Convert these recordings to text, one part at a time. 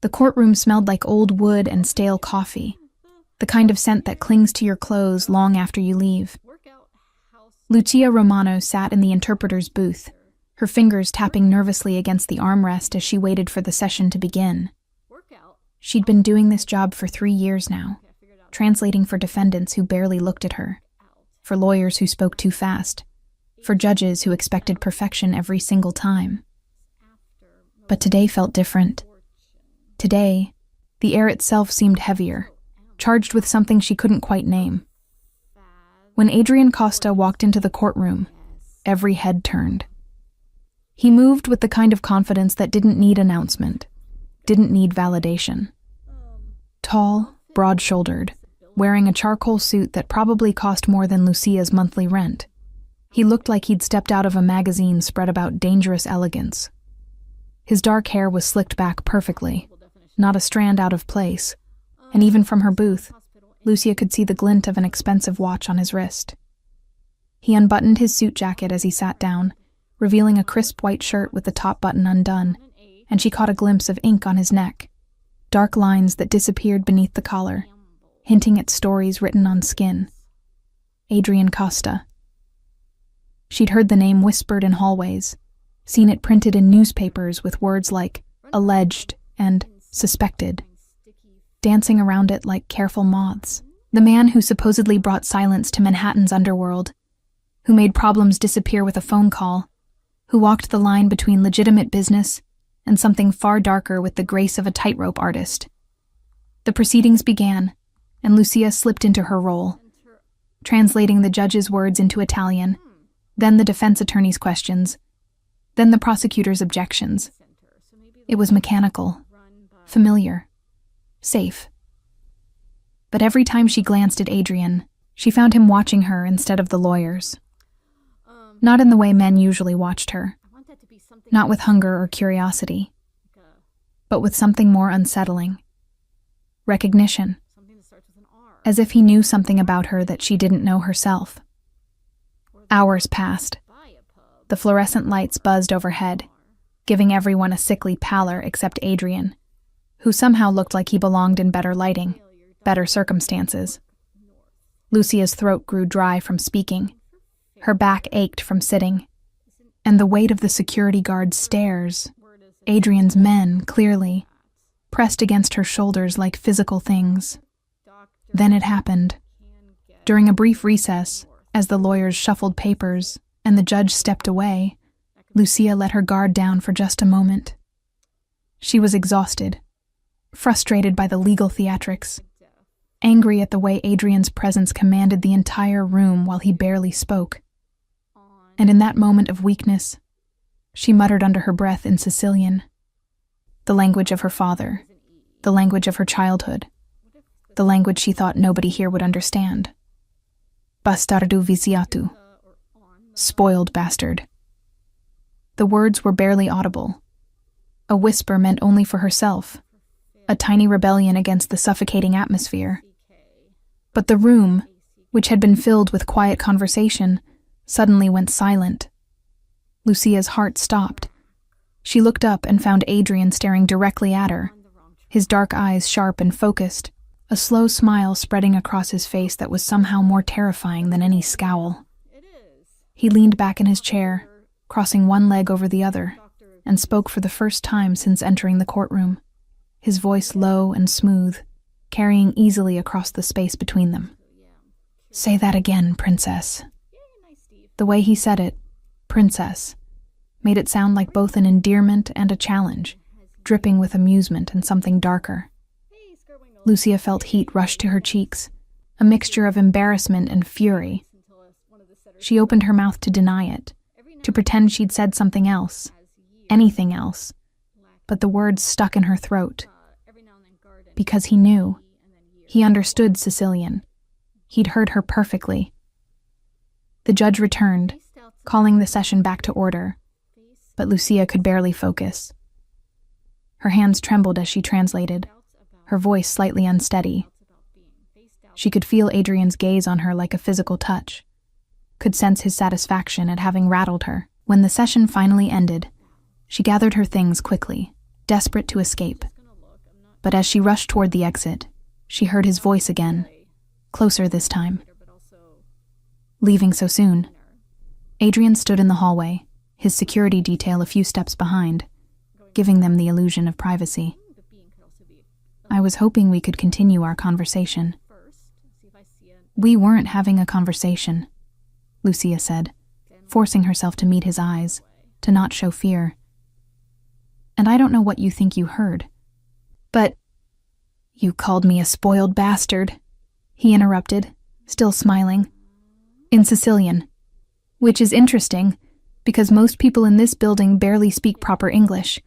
The courtroom smelled like old wood and stale coffee, the kind of scent that clings to your clothes long after you leave. Lucia Romano sat in the interpreter's booth, her fingers tapping nervously against the armrest as she waited for the session to begin. She'd been doing this job for 3 years now, translating for defendants who barely looked at her, for lawyers who spoke too fast, for judges who expected perfection every single time. But today felt different. Today, the air itself seemed heavier, charged with something she couldn't quite name. When Adrian Costa walked into the courtroom, every head turned. He moved with the kind of confidence that didn't need announcement, didn't need validation. Tall, broad-shouldered, wearing a charcoal suit that probably cost more than Lucia's monthly rent. He looked like he'd stepped out of a magazine spread about dangerous elegance. His dark hair was slicked back perfectly, not a strand out of place, and even from her booth, Lucia could see the glint of an expensive watch on his wrist. He unbuttoned his suit jacket as he sat down, revealing a crisp white shirt with the top button undone, and she caught a glimpse of ink on his neck, dark lines that disappeared beneath the collar, hinting at stories written on skin. Adrian Costa. She'd heard the name whispered in hallways, seen it printed in newspapers with words like alleged and suspected, dancing around it like careful moths. The man who supposedly brought silence to Manhattan's underworld, who made problems disappear with a phone call, who walked the line between legitimate business and something far darker with the grace of a tightrope artist. The proceedings began, and Lucia slipped into her role, translating the judge's words into Italian, then the defense attorney's questions, then the prosecutor's objections. It was mechanical, familiar, safe. But every time she glanced at Adrian, she found him watching her instead of the lawyers. Not in the way men usually watched her, not with hunger or curiosity, but with something more unsettling. Recognition. As if he knew something about her that she didn't know herself. Hours passed. The fluorescent lights buzzed overhead, giving everyone a sickly pallor except Adrian, who somehow looked like he belonged in better lighting, better circumstances. Lucia's throat grew dry from speaking. Her back ached from sitting. And the weight of the security guard's stares, Adrian's men, clearly, pressed against her shoulders like physical things. Then it happened. During a brief recess, as the lawyers shuffled papers and the judge stepped away, Lucia let her guard down for just a moment. She was exhausted, frustrated by the legal theatrics, angry at the way Adrian's presence commanded the entire room while he barely spoke. And in that moment of weakness, she muttered under her breath in Sicilian, the language of her father, the language of her childhood, the language she thought nobody here would understand. Bastardo viziato. Spoiled bastard. The words were barely audible. A whisper meant only for herself, a tiny rebellion against the suffocating atmosphere. But the room, which had been filled with quiet conversation, suddenly went silent. Lucia's heart stopped. She looked up and found Adrian staring directly at her, his dark eyes sharp and focused, a slow smile spreading across his face that was somehow more terrifying than any scowl. He leaned back in his chair, crossing one leg over the other, and spoke for the first time since entering the courtroom, his voice low and smooth, carrying easily across the space between them. "Say that again, princess." The way he said it, princess, made it sound like both an endearment and a challenge, dripping with amusement and something darker. Lucia felt heat rush to her cheeks, a mixture of embarrassment and fury. She opened her mouth to deny it, to pretend she'd said something else, anything else, but the words stuck in her throat. Because he knew. He understood Sicilian. He'd heard her perfectly. The judge returned, calling the session back to order, but Lucia could barely focus. Her hands trembled as she translated, her voice slightly unsteady. She could feel Adrian's gaze on her like a physical touch, could sense his satisfaction at having rattled her. When the session finally ended, she gathered her things quickly, desperate to escape. But as she rushed toward the exit, she heard his voice again, closer this time. Leaving so soon? Adrian stood in the hallway, his security detail a few steps behind, giving them the illusion of privacy. I was hoping we could continue our conversation. We weren't having a conversation, Lucia said, forcing herself to meet his eyes, to not show fear. And I don't know what you think you heard. But you called me a spoiled bastard, he interrupted, still smiling. In Sicilian. Which is interesting, because most people in this building barely speak proper English,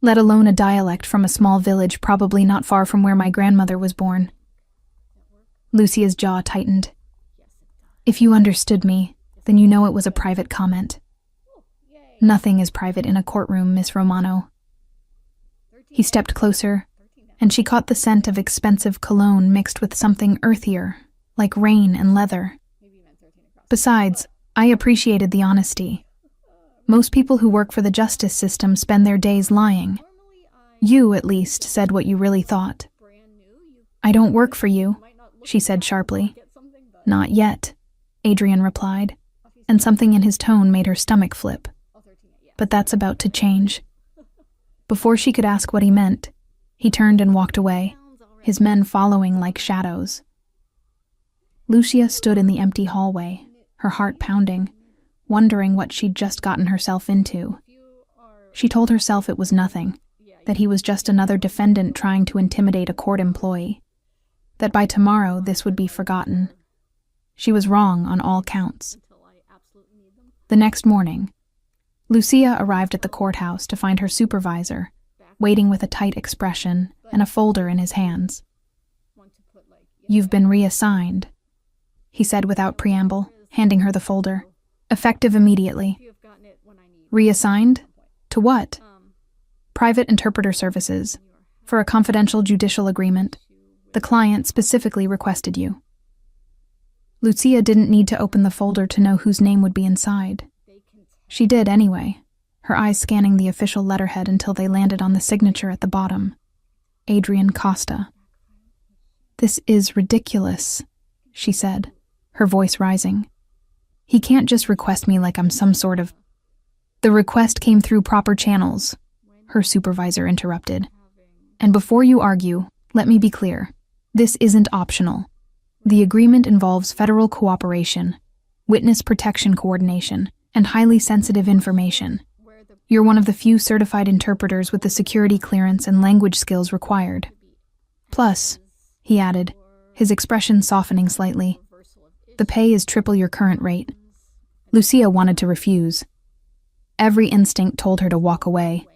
let alone a dialect from a small village probably not far from where my grandmother was born. Lucia's jaw tightened. If you understood me, then you know it was a private comment. Nothing is private in a courtroom, Miss Romano. He stepped closer, and she caught the scent of expensive cologne mixed with something earthier, like rain and leather. Besides, I appreciated the honesty. Most people who work for the justice system spend their days lying. You, at least, said what you really thought. I don't work for you, she said sharply. Not yet, Adrian replied, and something in his tone made her stomach flip. But that's about to change. Before she could ask what he meant, he turned and walked away, his men following like shadows. Lucia stood in the empty hallway, her heart pounding, wondering what she'd just gotten herself into. She told herself it was nothing, that he was just another defendant trying to intimidate a court employee, that by tomorrow this would be forgotten. She was wrong on all counts. The next morning, Lucia arrived at the courthouse to find her supervisor, waiting with a tight expression and a folder in his hands. You've been reassigned, he said without preamble, handing her the folder. Effective immediately. Reassigned? To what? Private interpreter services. For a confidential judicial agreement. The client specifically requested you. Lucia didn't need to open the folder to know whose name would be inside. She did anyway, her eyes scanning the official letterhead until they landed on the signature at the bottom. Adrian Costa. This is ridiculous, she said, her voice rising. He can't just request me like I'm some sort of... The request came through proper channels, her supervisor interrupted. And before you argue, let me be clear. This isn't optional. The agreement involves federal cooperation, witness protection coordination, and highly sensitive information. You're one of the few certified interpreters with the security clearance and language skills required. Plus, he added, his expression softening slightly, the pay is triple your current rate. Lucia wanted to refuse. Every instinct told her to walk away,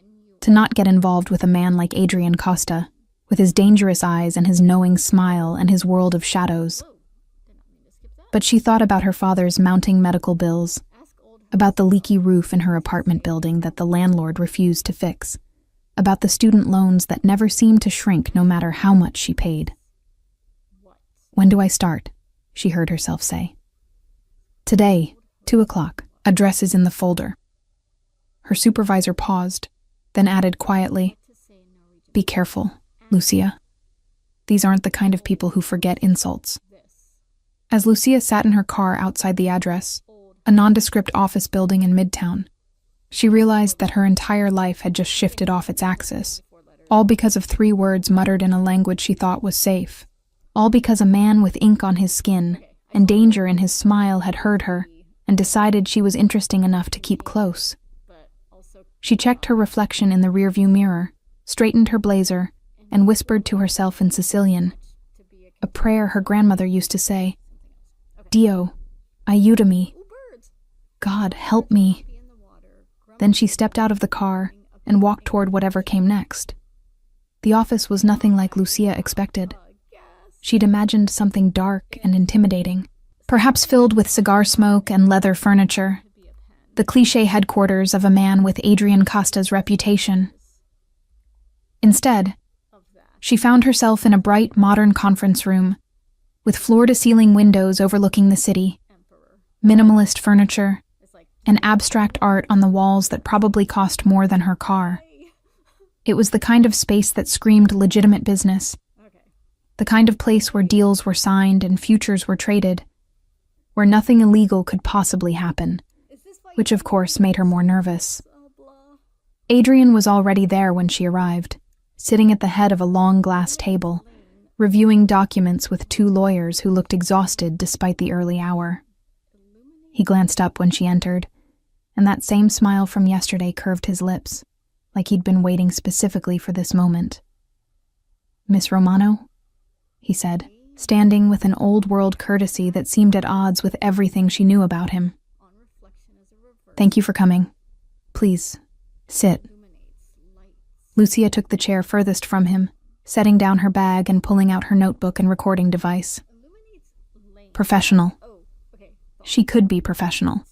to not get involved with a man like Adrian Costa, with his dangerous eyes and his knowing smile and his world of shadows. But she thought about her father's mounting medical bills, about the leaky roof in her apartment building that the landlord refused to fix, about the student loans that never seemed to shrink no matter how much she paid. When do I start? She heard herself say. Today, 2:00, address is in the folder. Her supervisor paused, then added quietly, Be careful, Lucia. These aren't the kind of people who forget insults. As Lucia sat in her car outside the address, a nondescript office building in Midtown, she realized that her entire life had just shifted off its axis, all because of 3 words muttered in a language she thought was safe. All because a man with ink on his skin and danger in his smile had heard her and decided she was interesting enough to keep close. She checked her reflection in the rearview mirror, straightened her blazer, and whispered to herself in Sicilian, a prayer her grandmother used to say, Dio, aiutami. God, help me. Then she stepped out of the car and walked toward whatever came next. The office was nothing like Lucia expected. She'd imagined something dark and intimidating, perhaps filled with cigar smoke and leather furniture, the cliché headquarters of a man with Adrian Costa's reputation. Instead, she found herself in a bright, modern conference room, with floor-to-ceiling windows overlooking the city, minimalist furniture, and abstract art on the walls that probably cost more than her car. It was the kind of space that screamed legitimate business. The kind of place where deals were signed and futures were traded, where nothing illegal could possibly happen, which of course made her more nervous. Adrian was already there when she arrived, sitting at the head of a long glass table, reviewing documents with two lawyers who looked exhausted despite the early hour. He glanced up when she entered, and that same smile from yesterday curved his lips, like he'd been waiting specifically for this moment. "Miss Romano?" he said, standing with an old-world courtesy that seemed at odds with everything she knew about him. "Thank you for coming. Please, sit." Lucia took the chair furthest from him, setting down her bag and pulling out her notebook and recording device. Professional. She could be professional.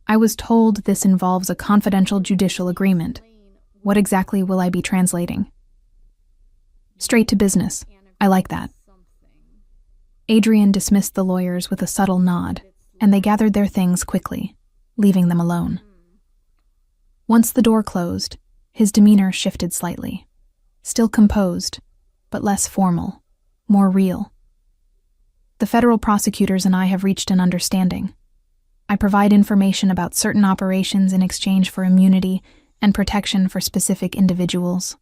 "I was told this involves a confidential judicial agreement. What exactly will I be translating?" "Straight to business. I like that." Adrian dismissed the lawyers with a subtle nod, and they gathered their things quickly, leaving them alone. Once the door closed, his demeanor shifted slightly. Still composed, but less formal, more real. "The federal prosecutors and I have reached an understanding. I provide information about certain operations in exchange for immunity and protection for specific individuals."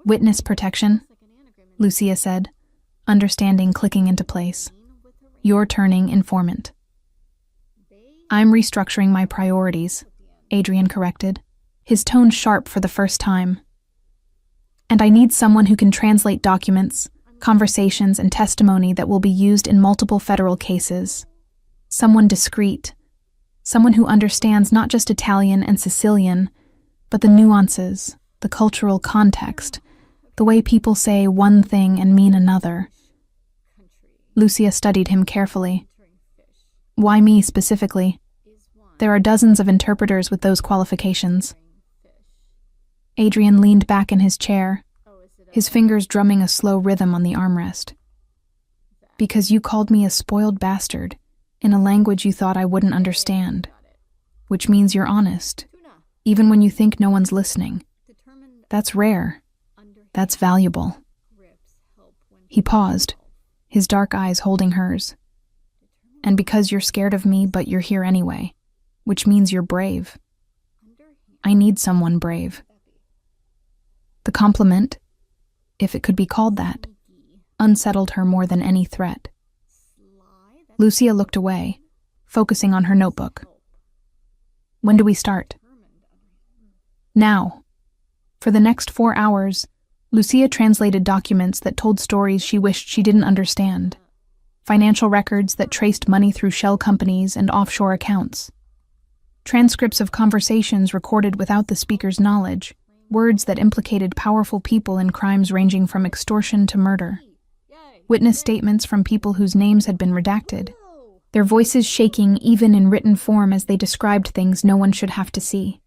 "Witness protection?" Lucia said, understanding clicking into place. "You're turning informant." "I'm restructuring my priorities," Adrian corrected, his tone sharp for the first time. "And I need someone who can translate documents, conversations, and testimony that will be used in multiple federal cases. Someone discreet, someone who understands not just Italian and Sicilian, but the nuances, the cultural context, the way people say one thing and mean another." Lucia studied him carefully. "Why me specifically? There are dozens of interpreters with those qualifications." Adrian leaned back in his chair, his fingers drumming a slow rhythm on the armrest. "Because you called me a spoiled bastard in a language you thought I wouldn't understand, which means you're honest, even when you think no one's listening. That's rare. That's valuable." He paused, his dark eyes holding hers. "And because you're scared of me, but you're here anyway, which means you're brave. I need someone brave." The compliment, if it could be called that, unsettled her more than any threat. Lucia looked away, focusing on her notebook. "When do we start?" "Now." For the next 4 hours, Lucia translated documents that told stories she wished she didn't understand. Financial records that traced money through shell companies and offshore accounts. Transcripts of conversations recorded without the speaker's knowledge. Words that implicated powerful people in crimes ranging from extortion to murder. Witness statements from people whose names had been redacted, their voices shaking even in written form as they described things no one should have to see.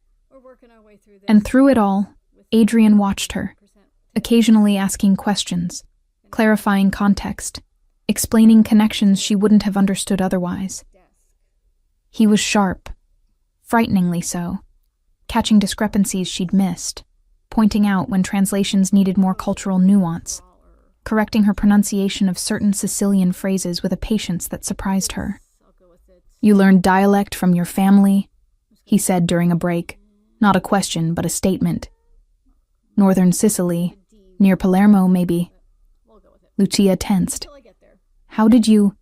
And through it all, Adrian watched her, occasionally asking questions, clarifying context, explaining connections she wouldn't have understood otherwise. He was sharp, frighteningly so, catching discrepancies she'd missed, pointing out when translations needed more cultural nuance, correcting her pronunciation of certain Sicilian phrases with a patience that surprised her. "You learned dialect from your family?" he said during a break, not a question but a statement. "Northern Sicily, near Palermo maybe." Lucia tensed. "How did you—"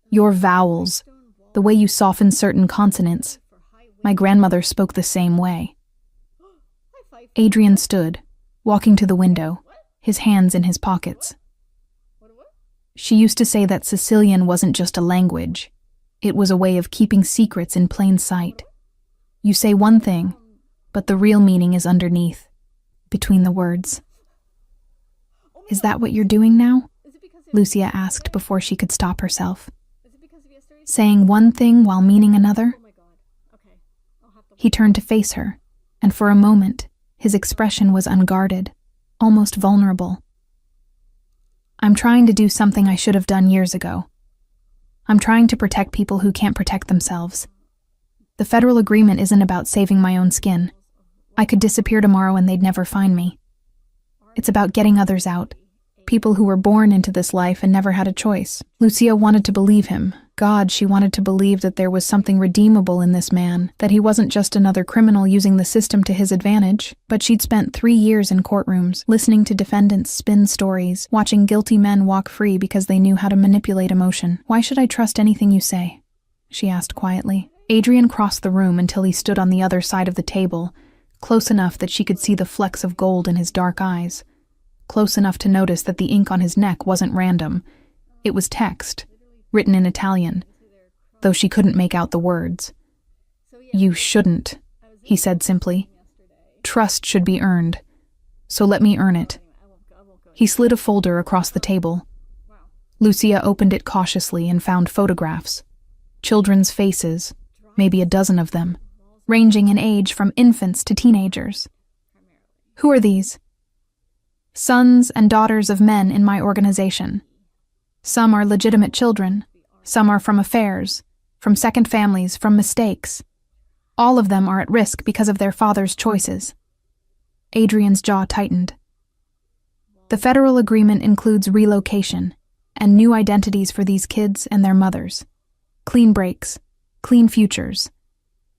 "Your vowels, the way you soften certain consonants. My grandmother spoke the same way." Adrian stood, walking to the window, his hands in his pockets. "She used to say that Sicilian wasn't just a language. It was a way of keeping secrets in plain sight. You say one thing, but the real meaning is underneath, between the words." "Is that what you're doing now?" Lucia asked before she could stop herself. "Saying one thing while meaning another?" He turned to face her, and for a moment, his expression was unguarded, almost vulnerable. "I'm trying to do something I should have done years ago. I'm trying to protect people who can't protect themselves. The federal agreement isn't about saving my own skin. I could disappear tomorrow and they'd never find me. It's about getting others out. People who were born into this life and never had a choice. Lucia wanted to believe him. God, she wanted to believe that there was something redeemable in this man, that he wasn't just another criminal using the system to his advantage. But she'd spent 3 years in courtrooms, listening to defendants spin stories, watching guilty men walk free because they knew how to manipulate emotion. "Why should I trust anything you say?" she asked quietly. Adrian crossed the room until he stood on the other side of the table, close enough that she could see the flecks of gold in his dark eyes. Close enough to notice that the ink on his neck wasn't random. It was text, written in Italian, though she couldn't make out the words. "You shouldn't," he said simply. "Trust should be earned, so let me earn it." He slid a folder across the table. Lucia opened it cautiously and found photographs. Children's faces, maybe a dozen of them, ranging in age from infants to teenagers. "Who are these?" "Sons and daughters of men in my organization. Some are legitimate children, some are from affairs, from second families, from mistakes. All of them are at risk because of their father's choices." Adrian's jaw tightened. "The federal agreement includes relocation and new identities for these kids and their mothers. Clean breaks, clean futures.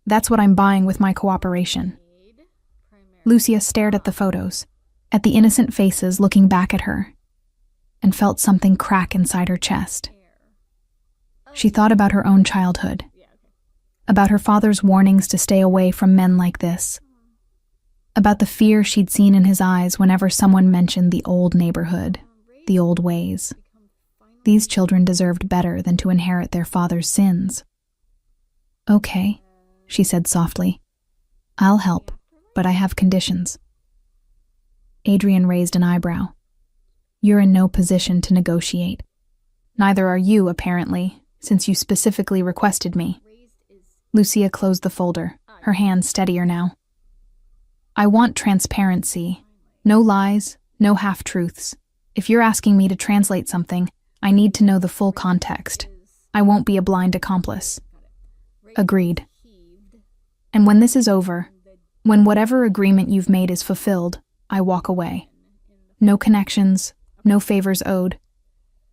That's what I'm buying with my cooperation." Lucia stared at the photos, at the innocent faces looking back at her, and felt something crack inside her chest. She thought about her own childhood, about her father's warnings to stay away from men like this, about the fear she'd seen in his eyes whenever someone mentioned the old neighborhood, the old ways. These children deserved better than to inherit their father's sins. "Okay," she said softly. "I'll help, but I have conditions." Adrian raised an eyebrow. "You're in no position to negotiate. Neither are you, apparently, since you specifically requested me." Lucia closed the folder, her hand steadier now. "I want transparency. No lies, no half-truths. If you're asking me to translate something, I need to know the full context. I won't be a blind accomplice." "Agreed. And when this is over, when whatever agreement you've made is fulfilled, I walk away. No connections, no favors owed.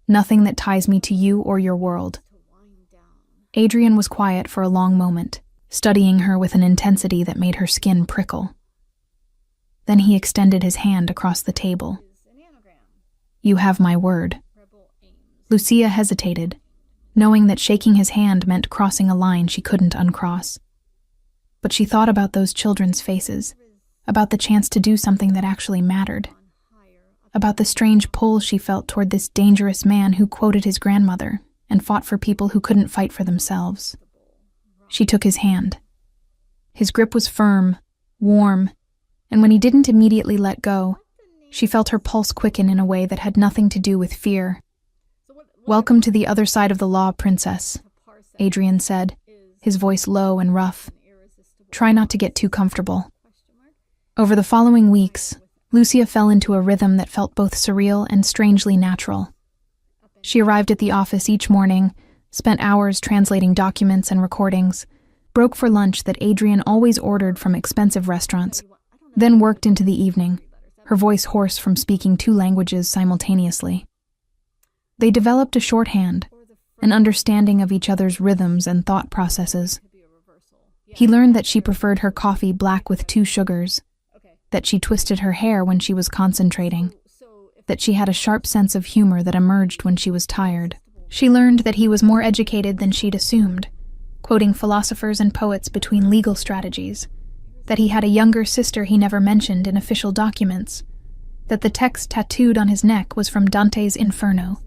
Nothing that ties me to you or your world." Adrian was quiet for a long moment, studying her with an intensity that made her skin prickle. Then he extended his hand across the table. "You have my word." Lucia hesitated, knowing that shaking his hand meant crossing a line she couldn't uncross. But she thought about those children's faces, about the chance to do something that actually mattered, about the strange pull she felt toward this dangerous man who quoted his grandmother and fought for people who couldn't fight for themselves. She took his hand. His grip was firm, warm, and when he didn't immediately let go, she felt her pulse quicken in a way that had nothing to do with fear. "Welcome to the other side of the law, Princess," Adrian said, his voice low and rough. "Try not to get too comfortable." Over the following weeks, Lucia fell into a rhythm that felt both surreal and strangely natural. She arrived at the office each morning, spent hours translating documents and recordings, broke for lunch that Adrian always ordered from expensive restaurants, then worked into the evening, her voice hoarse from speaking 2 languages simultaneously. They developed a shorthand, an understanding of each other's rhythms and thought processes. He learned that she preferred her coffee black with 2 sugars, that she twisted her hair when she was concentrating, that she had a sharp sense of humor that emerged when she was tired. She learned that he was more educated than she'd assumed, quoting philosophers and poets between legal strategies, that he had a younger sister he never mentioned in official documents, that the text tattooed on his neck was from Dante's Inferno.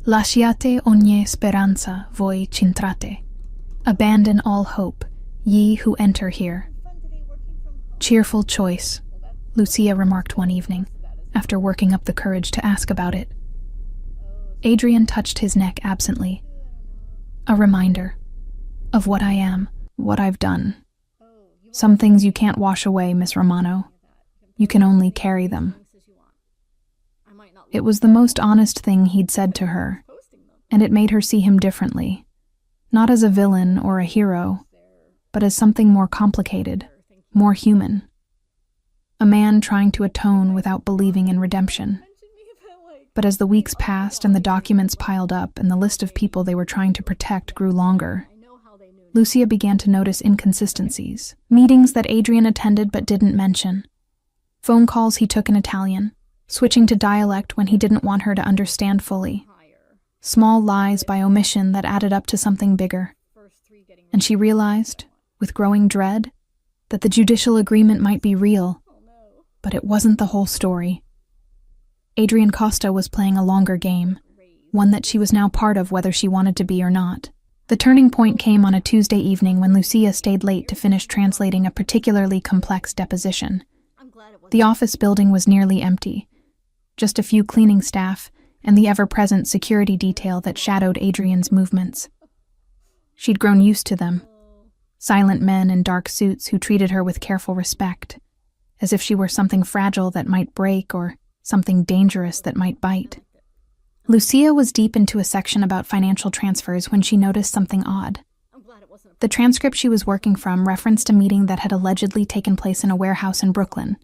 "Lasciate ogni speranza, voi c'entrate. Abandon all hope, ye who enter here." "Cheerful choice," Lucia remarked one evening, after working up the courage to ask about it. Adrian touched his neck absently. "A reminder of what I am, what I've done. Some things you can't wash away, Miss Romano. You can only carry them." It was the most honest thing he'd said to her, and it made her see him differently, not as a villain or a hero, but as something more complicated, more human. a man trying to atone without believing in redemption. But as the weeks passed and the documents piled up and the list of people they were trying to protect grew longer, Lucia began to notice inconsistencies. Meetings that Adrian attended but didn't mention. Phone calls he took in Italian, switching to dialect when he didn't want her to understand fully. Small lies by omission that added up to something bigger. And she realized, with growing dread, that the judicial agreement might be real, but it wasn't the whole story. Adrian Costa was playing a longer game, one that she was now part of whether she wanted to be or not. The turning point came on a Tuesday evening when Lucia stayed late to finish translating a particularly complex deposition. The office building was nearly empty, just a few cleaning staff and the ever-present security detail that shadowed Adrian's movements. She'd grown used to them, silent men in dark suits who treated her with careful respect, as if she were something fragile that might break or something dangerous that might bite. Lucia was deep into a section about financial transfers when she noticed something odd. The transcript she was working from referenced a meeting that had allegedly taken place in a warehouse in Brooklyn,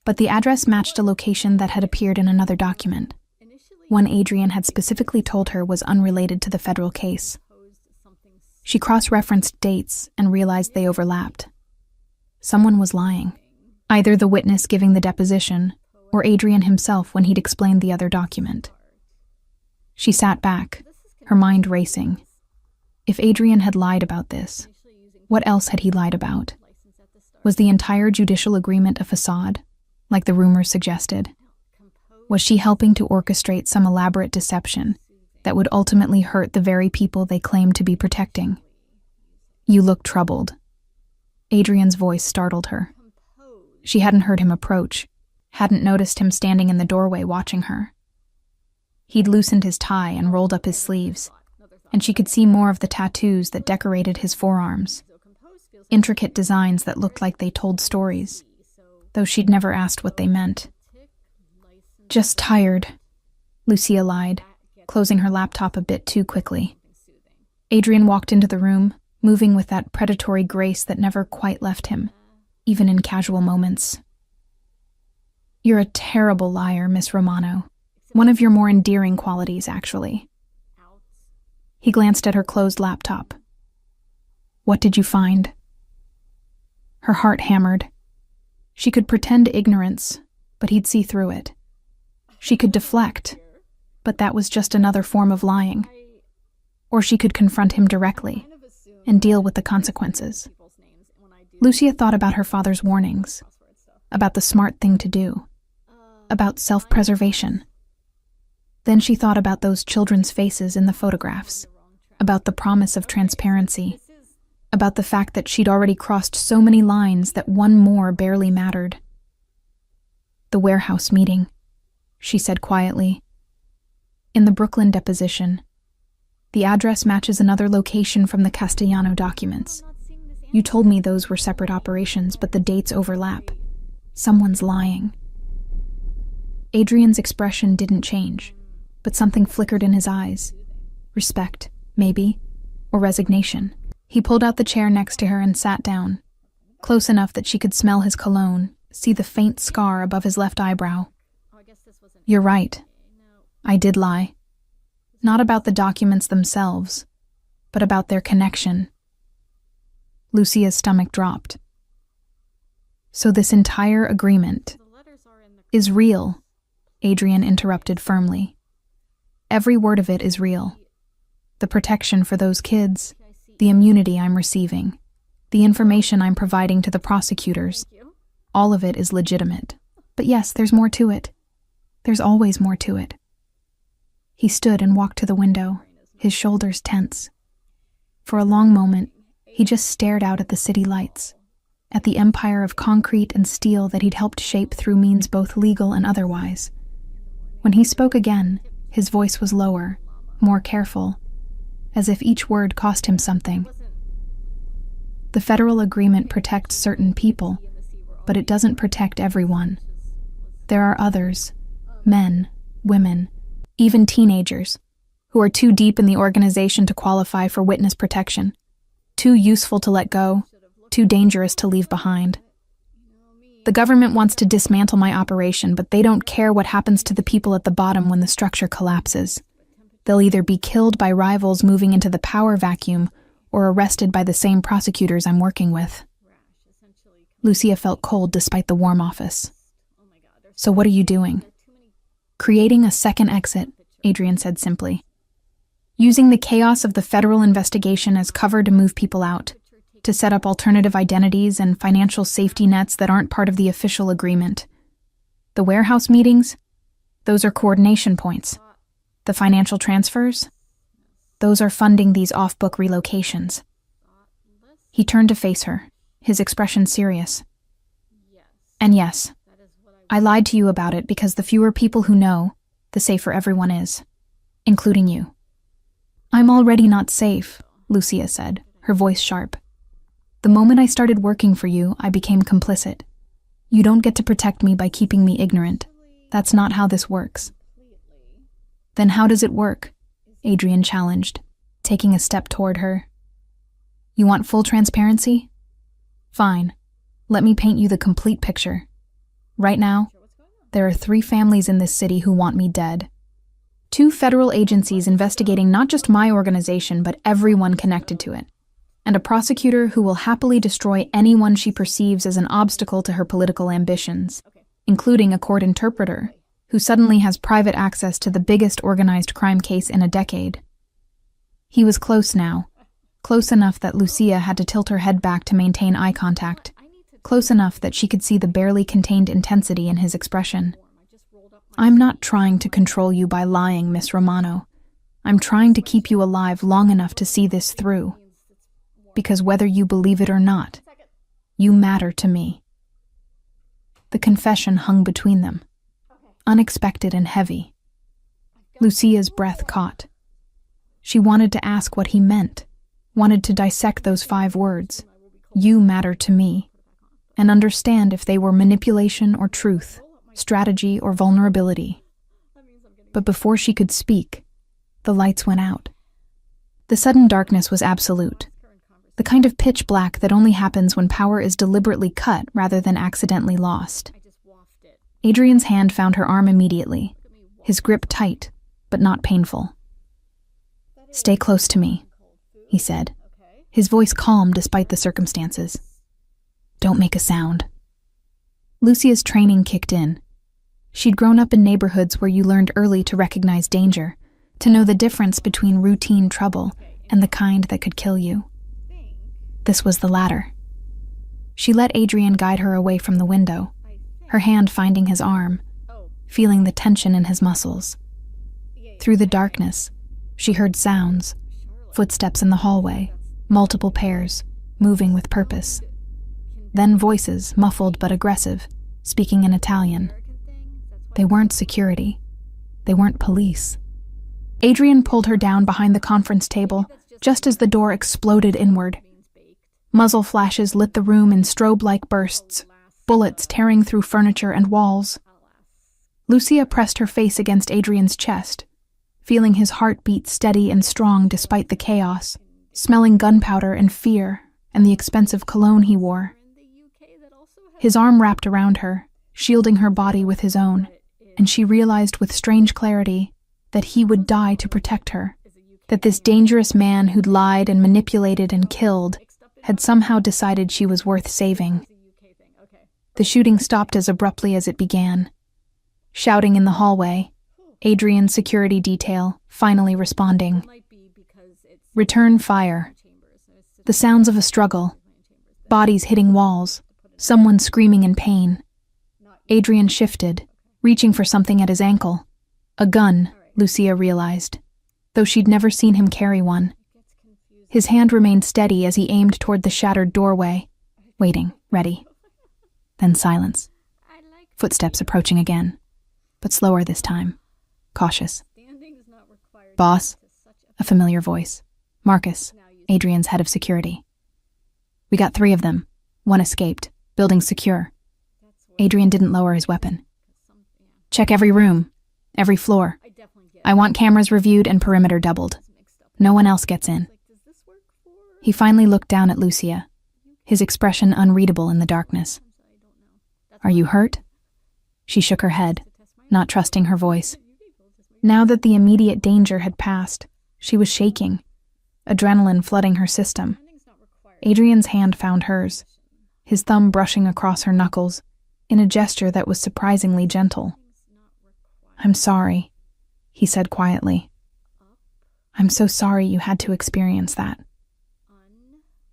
but the address matched a location that had appeared in another document, one Adrian had specifically told her was unrelated to the federal case. She cross-referenced dates and realized they overlapped. Someone was lying, either the witness giving the deposition or Adrian himself when he'd explained the other document. She sat back, her mind racing. If Adrian had lied about this, what else had he lied about? Was the entire judicial agreement a facade, like the rumors suggested? Was she helping to orchestrate some elaborate deception that would ultimately hurt the very people they claimed to be protecting? "You look troubled." Adrian's voice startled her. She hadn't heard him approach, hadn't noticed him standing in the doorway watching her. He'd loosened his tie and rolled up his sleeves, and she could see more of the tattoos that decorated his forearms. Intricate designs that looked like they told stories, though she'd never asked what they meant. "Just tired," Lucia lied, closing her laptop a bit too quickly. Adrian walked into the room, moving with that predatory grace that never quite left him, even in casual moments. "You're a terrible liar, Miss Romano. One of your more endearing qualities, actually." He glanced at her closed laptop. "What did you find?" Her heart hammered. She could pretend ignorance, but he'd see through it. She could deflect, but that was just another form of lying. Or she could confront him directly and deal with the consequences. Lucia thought about her father's warnings, about the smart thing to do, about self-preservation. Then she thought about those children's faces in the photographs, about the promise of transparency, about the fact that she'd already crossed so many lines that one more barely mattered. "The warehouse meeting," she said quietly. "In the Brooklyn deposition, the address matches another location from the Castellano documents. You told me those were separate operations, but the dates overlap. Someone's lying." Adrian's expression didn't change, but something flickered in his eyes. Respect, maybe, or resignation. He pulled out the chair next to her and sat down, close enough that she could smell his cologne, see the faint scar above his left eyebrow. "You're right. I did lie. Not about the documents themselves, but about their connection." Lucia's stomach dropped. "So this entire agreement is real," Adrian interrupted firmly. "Every word of it is real. The protection for those kids, the immunity I'm receiving, the information I'm providing to the prosecutors, all of it is legitimate. But yes, there's more to it. There's always more to it." He stood and walked to the window, his shoulders tense. For a long moment, he just stared out at the city lights, at the empire of concrete and steel that he'd helped shape through means both legal and otherwise. When he spoke again, his voice was lower, more careful, as if each word cost him something. "The federal agreement protects certain people, but it doesn't protect everyone. There are others, men, women, even teenagers, who are too deep in the organization to qualify for witness protection, too useful to let go, too dangerous to leave behind. The government wants to dismantle my operation, but they don't care what happens to the people at the bottom when the structure collapses. They'll either be killed by rivals moving into the power vacuum or arrested by the same prosecutors I'm working with. Lucia felt cold despite the warm office. So what are you doing? Creating a second exit, Adrian said simply. Using the chaos of the federal investigation as cover to move people out, to set up alternative identities and financial safety nets that aren't part of the official agreement. The warehouse meetings? Those are coordination points. The financial transfers? Those are funding these off-book relocations. He turned to face her, his expression serious. And yes, I lied to you about it because the fewer people who know, the safer everyone is, including you. I'm already not safe, Lucia said, her voice sharp. The moment I started working for you, I became complicit. You don't get to protect me by keeping me ignorant. That's not how this works. Then how does it work? Adrian challenged, taking a step toward her. You want full transparency? Fine. Let me paint you the complete picture. Right now, there are 3 families in this city who want me dead. 2 federal agencies investigating not just my organization, but everyone connected to it. And a prosecutor who will happily destroy anyone she perceives as an obstacle to her political ambitions, including a court interpreter, who suddenly has private access to the biggest organized crime case in a decade. He was close now, close enough that Lucia had to tilt her head back to maintain eye contact, close enough that she could see the barely contained intensity in his expression. I'm not trying to control you by lying, Miss Romano. I'm trying to keep you alive long enough to see this through. Because whether you believe it or not, you matter to me. The confession hung between them, unexpected and heavy. Lucia's breath caught. She wanted to ask what he meant, wanted to dissect those 5 words, you matter to me, and understand if they were manipulation or truth, strategy or vulnerability. But before she could speak, the lights went out. The sudden darkness was absolute, the kind of pitch black that only happens when power is deliberately cut rather than accidentally lost. Adrian's hand found her arm immediately, his grip tight, but not painful. Stay close to me, he said, his voice calm despite the circumstances. Don't make a sound. Lucia's training kicked in. She'd grown up in neighborhoods where you learned early to recognize danger, to know the difference between routine trouble and the kind that could kill you. This was the latter. She let Adrian guide her away from the window, her hand finding his arm, feeling the tension in his muscles. Through the darkness, she heard sounds, footsteps in the hallway, multiple pairs, moving with purpose. Then voices, muffled but aggressive, speaking in Italian. They weren't security. They weren't police. Adrian pulled her down behind the conference table, just as the door exploded inward. Muzzle flashes lit the room in strobe-like bursts, bullets tearing through furniture and walls. Lucia pressed her face against Adrian's chest, feeling his heart beat steady and strong despite the chaos, smelling gunpowder and fear and the expensive cologne he wore. His arm wrapped around her, shielding her body with his own, and she realized with strange clarity that he would die to protect her, that this dangerous man who'd lied and manipulated and killed had somehow decided she was worth saving. The shooting stopped as abruptly as it began. Shouting in the hallway, Adrian's security detail finally responding. Return fire. The sounds of a struggle. Bodies hitting walls. Someone screaming in pain. Adrian shifted, reaching for something at his ankle. A gun, Lucia realized, though she'd never seen him carry one. His hand remained steady as he aimed toward the shattered doorway, waiting, ready. Then silence. Footsteps approaching again, but slower this time, cautious. Boss, a familiar voice. Marcus, Adrian's head of security. We got 3 of them. 1 escaped. Building secure. Adrian didn't lower his weapon. Check every room, every floor. I want cameras reviewed and perimeter doubled. No one else gets in. He finally looked down at Lucia, his expression unreadable in the darkness. Are you hurt? She shook her head, not trusting her voice. Now that the immediate danger had passed, she was shaking, adrenaline flooding her system. Adrian's hand found hers, his thumb brushing across her knuckles, in a gesture that was surprisingly gentle. I'm sorry, he said quietly. I'm so sorry you had to experience that.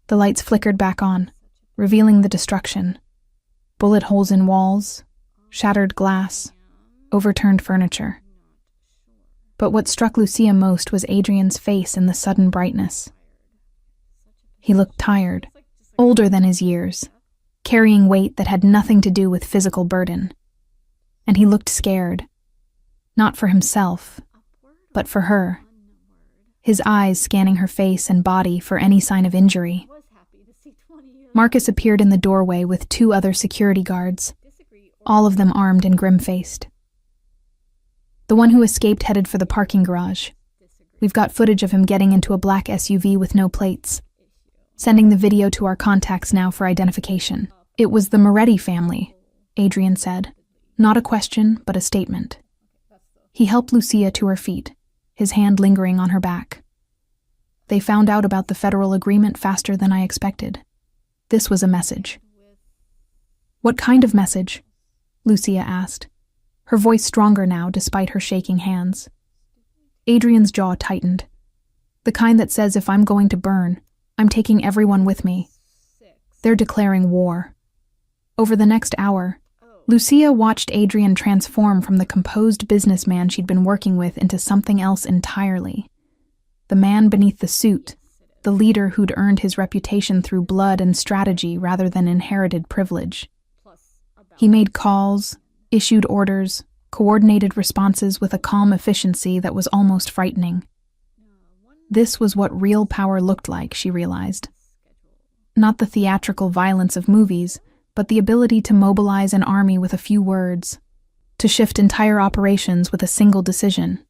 The lights flickered back on, revealing the destruction. Bullet holes in walls, shattered glass, overturned furniture. But what struck Lucia most was Adrian's face in the sudden brightness. He looked tired, older than his years, carrying weight that had nothing to do with physical burden. And he looked scared, not for himself, but for her, his eyes scanning her face and body for any sign of injury. Marcus appeared in the doorway with 2 other security guards, all of them armed and grim-faced. The one who escaped headed for the parking garage. We've got footage of him getting into a black SUV with no plates. Sending the video to our contacts now for identification. It was the Moretti family, Adrian said. Not a question, but a statement. He helped Lucia to her feet, his hand lingering on her back. They found out about the federal agreement faster than I expected. This was a message. What kind of message? Lucia asked, her voice stronger now despite her shaking hands. Adrian's jaw tightened. The kind that says if I'm going to burn, I'm taking everyone with me. They're declaring war. Over the next hour, Lucia watched Adrian transform from the composed businessman she'd been working with into something else entirely. The man beneath the suit, the leader who'd earned his reputation through blood and strategy rather than inherited privilege. He made calls, issued orders, coordinated responses with a calm efficiency that was almost frightening. This was what real power looked like, she realized. Not the theatrical violence of movies, but the ability to mobilize an army with a few words, to shift entire operations with a single decision.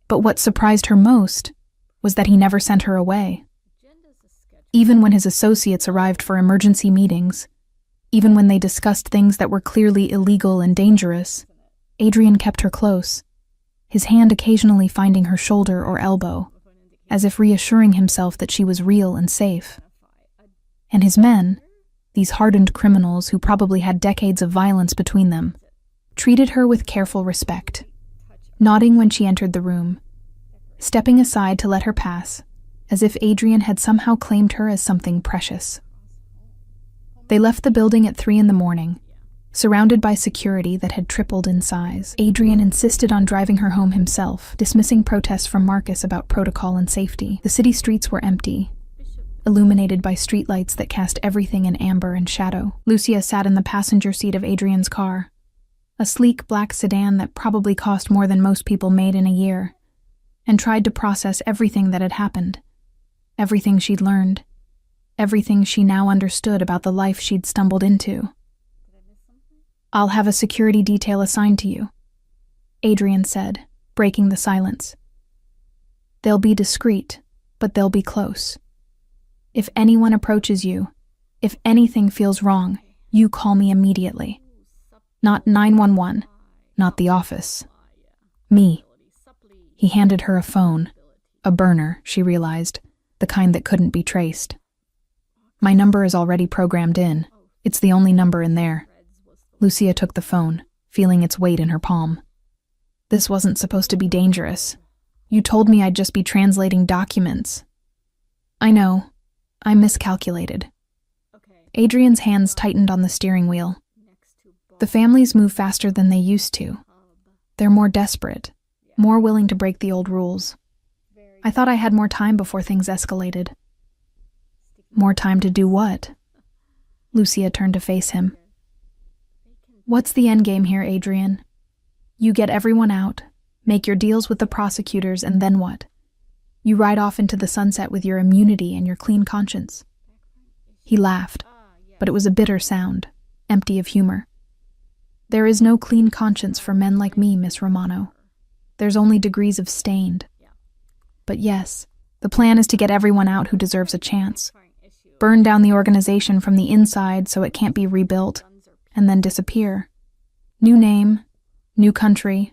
But what surprised her most was that he never sent her away. Even when his associates arrived for emergency meetings, even when they discussed things that were clearly illegal and dangerous, Adrian kept her close, his hand occasionally finding her shoulder or elbow, as if reassuring himself that she was real and safe. And his men, these hardened criminals who probably had decades of violence between them, treated her with careful respect, nodding when she entered the room, stepping aside to let her pass, as if Adrian had somehow claimed her as something precious. They left the building at 3 a.m, surrounded by security that had tripled in size. Adrian insisted on driving her home himself, dismissing protests from Marcus about protocol and safety. The city streets were empty, illuminated by streetlights that cast everything in amber and shadow. Lucia sat in the passenger seat of Adrian's car, a sleek black sedan that probably cost more than most people made in a year, and tried to process everything that had happened, everything she'd learned, everything she now understood about the life she'd stumbled into. I'll have a security detail assigned to you, Adrian said, breaking the silence. They'll be discreet, but they'll be close. If anyone approaches you, if anything feels wrong, you call me immediately. Not 911, not the office. Me. He handed her a phone, a burner, she realized, the kind that couldn't be traced. My number is already programmed in. It's the only number in there. Lucia took the phone, feeling its weight in her palm. This wasn't supposed to be dangerous. You told me I'd just be translating documents. I know. I miscalculated. Adrian's hands tightened on the steering wheel. The families move faster than they used to. They're more desperate, more willing to break the old rules. I thought I had more time before things escalated. More time to do what? Lucia turned to face him. What's the endgame here, Adrian? You get everyone out, make your deals with the prosecutors, and then what? You ride off into the sunset with your immunity and your clean conscience. He laughed, but it was a bitter sound, empty of humor. There is no clean conscience for men like me, Miss Romano. There's only degrees of stained. But yes, the plan is to get everyone out who deserves a chance. Burn down the organization from the inside so it can't be rebuilt. and then disappear. New name, new country,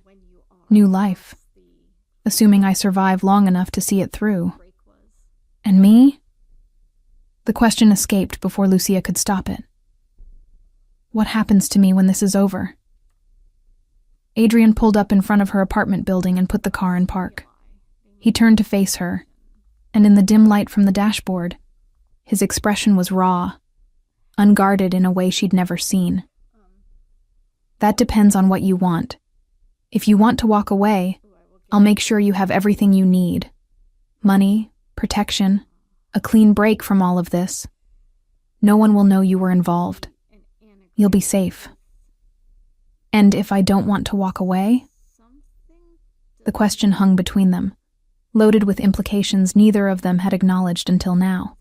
new life. Assuming I survive long enough to see it through. And me? The question escaped before Lucia could stop it. What happens to me when this is over? Adrian pulled up in front of her apartment building and put the car in park. He turned to face her, and in the dim light from the dashboard, his expression was raw, unguarded in a way she'd never seen. That depends on what you want. If you want to walk away, I'll make sure you have everything you need. Money, protection, a clean break from all of this. No one will know you were involved. You'll be safe. And if I don't want to walk away? The question hung between them, loaded with implications neither of them had acknowledged until now.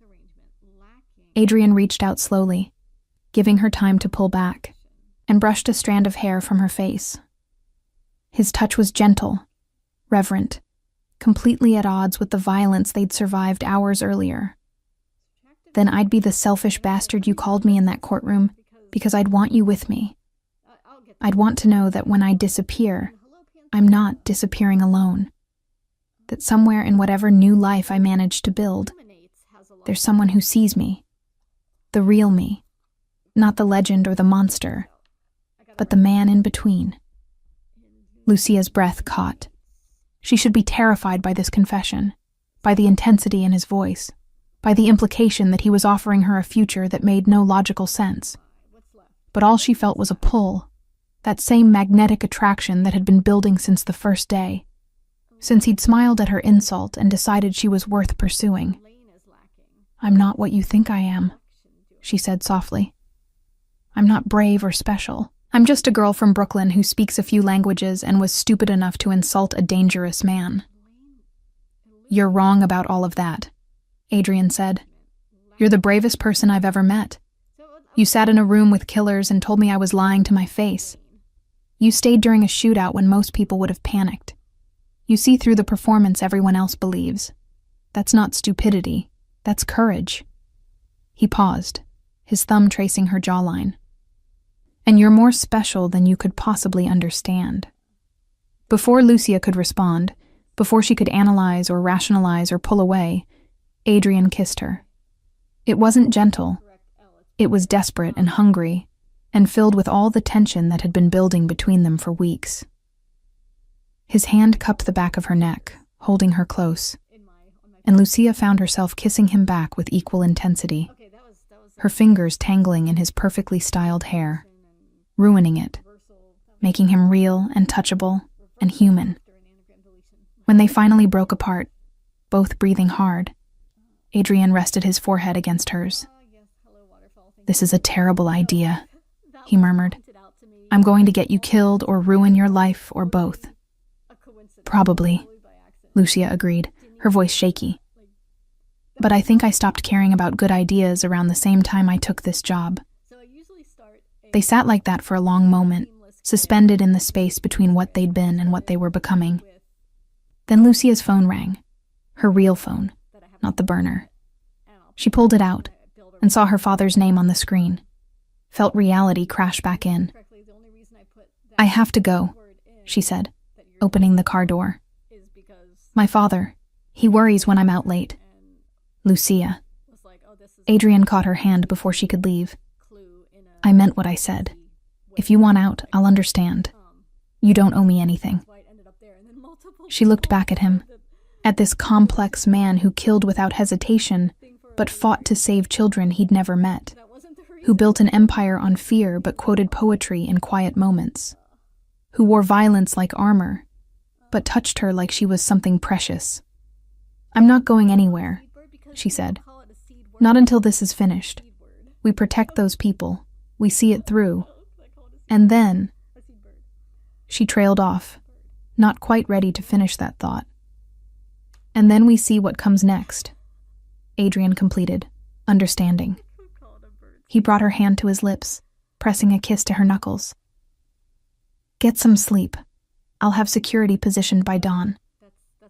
Adrian reached out slowly, giving her time to pull back, and brushed a strand of hair from her face. His touch was gentle, reverent, completely at odds with the violence they'd survived hours earlier. Then I'd be the selfish bastard you called me in that courtroom because I'd want you with me. I'd want to know that when I disappear, I'm not disappearing alone. That somewhere in whatever new life I manage to build, there's someone who sees me. The real me. Not the legend or the monster, but the man in between. Lucia's breath caught. She should be terrified by this confession, by the intensity in his voice, by the implication that he was offering her a future that made no logical sense. But all she felt was a pull, that same magnetic attraction that had been building since the first day, since he'd smiled at her insult and decided she was worth pursuing. "I'm not what you think I am," she said softly. "I'm not brave or special. I'm just a girl from Brooklyn who speaks a few languages and was stupid enough to insult a dangerous man." "You're wrong about all of that," Adrian said. "You're the bravest person I've ever met. You sat in a room with killers and told me I was lying to my face. You stayed during a shootout when most people would have panicked. You see through the performance everyone else believes. That's not stupidity. That's courage." He paused, his thumb tracing her jawline. "And you're more special than you could possibly understand." Before Lucia could respond, before she could analyze or rationalize or pull away, Adrian kissed her. It wasn't gentle. It was desperate and hungry, and filled with all the tension that had been building between them for weeks. His hand cupped the back of her neck, holding her close, and Lucia found herself kissing him back with equal intensity, her fingers tangling in his perfectly styled hair, ruining it, making him real and touchable and human. When they finally broke apart, both breathing hard, Adrian rested his forehead against hers. "This is a terrible idea," he murmured. "I'm going to get you killed or ruin your life or both." "Probably," Lucia agreed, her voice shaky. "But I think I stopped caring about good ideas around the same time I took this job." They sat like that for a long moment, suspended in the space between what they'd been and what they were becoming. Then Lucia's phone rang, her real phone, not the burner. She pulled it out and saw her father's name on the screen, felt reality crash back in. "I have to go," she said, opening the car door. "My father, he worries when I'm out late." "Lucia." Adrian caught her hand before she could leave. "I meant what I said. If you want out, I'll understand. You don't owe me anything." She looked back at him, at this complex man who killed without hesitation, but fought to save children he'd never met, who built an empire on fear but quoted poetry in quiet moments, who wore violence like armor, but touched her like she was something precious. "I'm not going anywhere," she said. "Not until this is finished. We protect those people. We see it through. And then..." She trailed off, not quite ready to finish that thought. "And then we see what comes next," Adrian completed, understanding. He brought her hand to his lips, pressing a kiss to her knuckles. "Get some sleep. I'll have security positioned by dawn.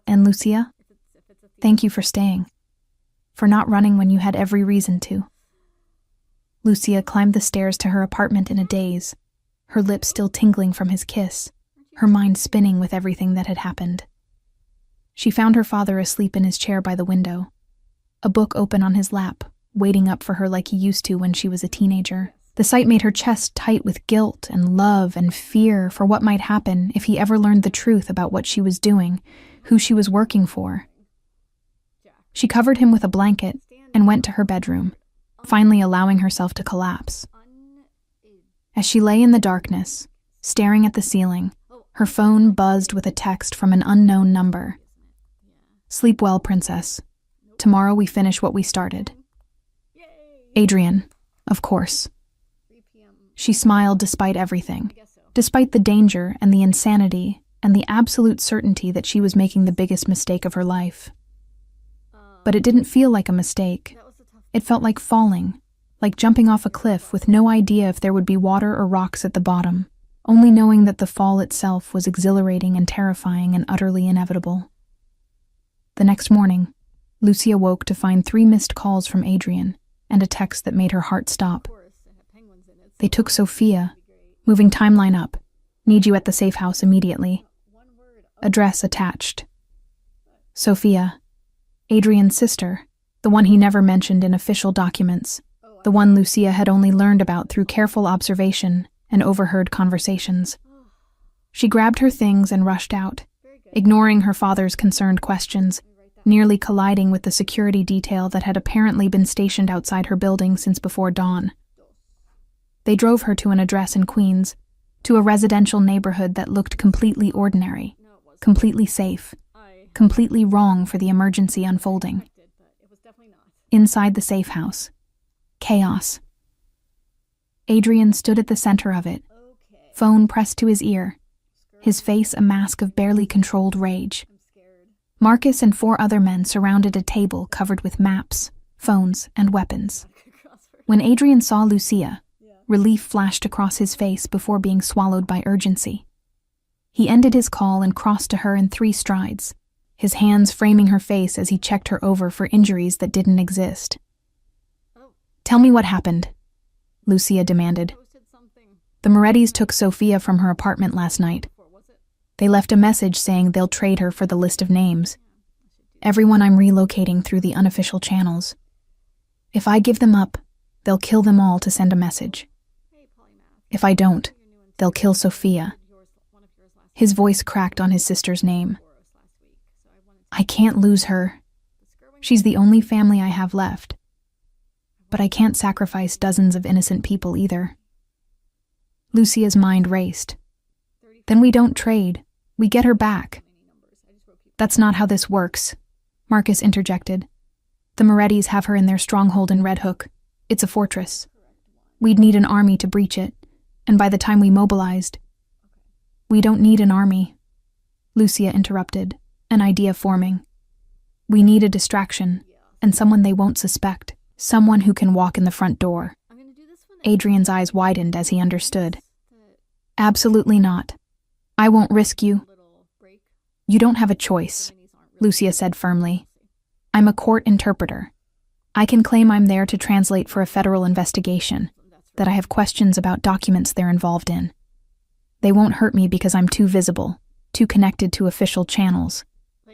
And Lucia, thank you for staying, for not running when you had every reason to." Lucia climbed the stairs to her apartment in a daze, her lips still tingling from his kiss, her mind spinning with everything that had happened. She found her father asleep in his chair by the window, a book open on his lap, waiting up for her like he used to when she was a teenager. The sight made her chest tight with guilt and love and fear for what might happen if he ever learned the truth about what she was doing, who she was working for. She covered him with a blanket and went to her bedroom, finally allowing herself to collapse. As she lay in the darkness, staring at the ceiling, her phone buzzed with a text from an unknown number. "Sleep well, princess. Tomorrow we finish what we started. Adrian, of course." She smiled despite everything, despite the danger and the insanity and the absolute certainty that she was making the biggest mistake of her life. But it didn't feel like a mistake. It felt like falling, like jumping off a cliff with no idea if there would be water or rocks at the bottom, only knowing that the fall itself was exhilarating and terrifying and utterly inevitable. The next morning, Lucia woke to find 3 missed calls from Adrian and a text that made her heart stop. They took Sophia. Moving timeline up. Need you at the safe house immediately. Address attached. Sophia, Adrian's sister, the one he never mentioned in official documents, the one Lucia had only learned about through careful observation and overheard conversations. She grabbed her things and rushed out, ignoring her father's concerned questions, nearly colliding with the security detail that had apparently been stationed outside her building since before dawn. They drove her to an address in Queens, to a residential neighborhood that looked completely ordinary, completely safe, completely wrong for the emergency unfolding. Inside the safe house, chaos. Adrian stood at the center of it, phone pressed to his ear, his face a mask of barely controlled rage. Marcus and 4 other men surrounded a table covered with maps, phones, and weapons. When Adrian saw Lucia, relief flashed across his face before being swallowed by urgency. He ended his call and crossed to her in 3 strides, his hands framing her face as he checked her over for injuries that didn't exist. "Tell me what happened," Lucia demanded. "The Morettis took Sophia from her apartment last night. They left a message saying they'll trade her for the list of names. Everyone I'm relocating through the unofficial channels. If I give them up, they'll kill them all to send a message. If I don't, they'll kill Sophia." His voice cracked on his sister's name. "I can't lose her. She's the only family I have left. But I can't sacrifice dozens of innocent people either." Lucia's mind raced. "Then we don't trade. We get her back." "That's not how this works," Marcus interjected. "The Morettis have her in their stronghold in Red Hook. It's a fortress. We'd need an army to breach it. And by the time we mobilized..." "We don't need an army," Lucia interrupted, an idea forming. "We need a distraction, and someone they won't suspect, someone who can walk in the front door." Adrian's eyes widened as he understood. "Absolutely not. I won't risk you." "You don't have a choice," Lucia said firmly. "I'm a court interpreter. I can claim I'm there to translate for a federal investigation, that I have questions about documents they're involved in. They won't hurt me because I'm too visible, too connected to official channels.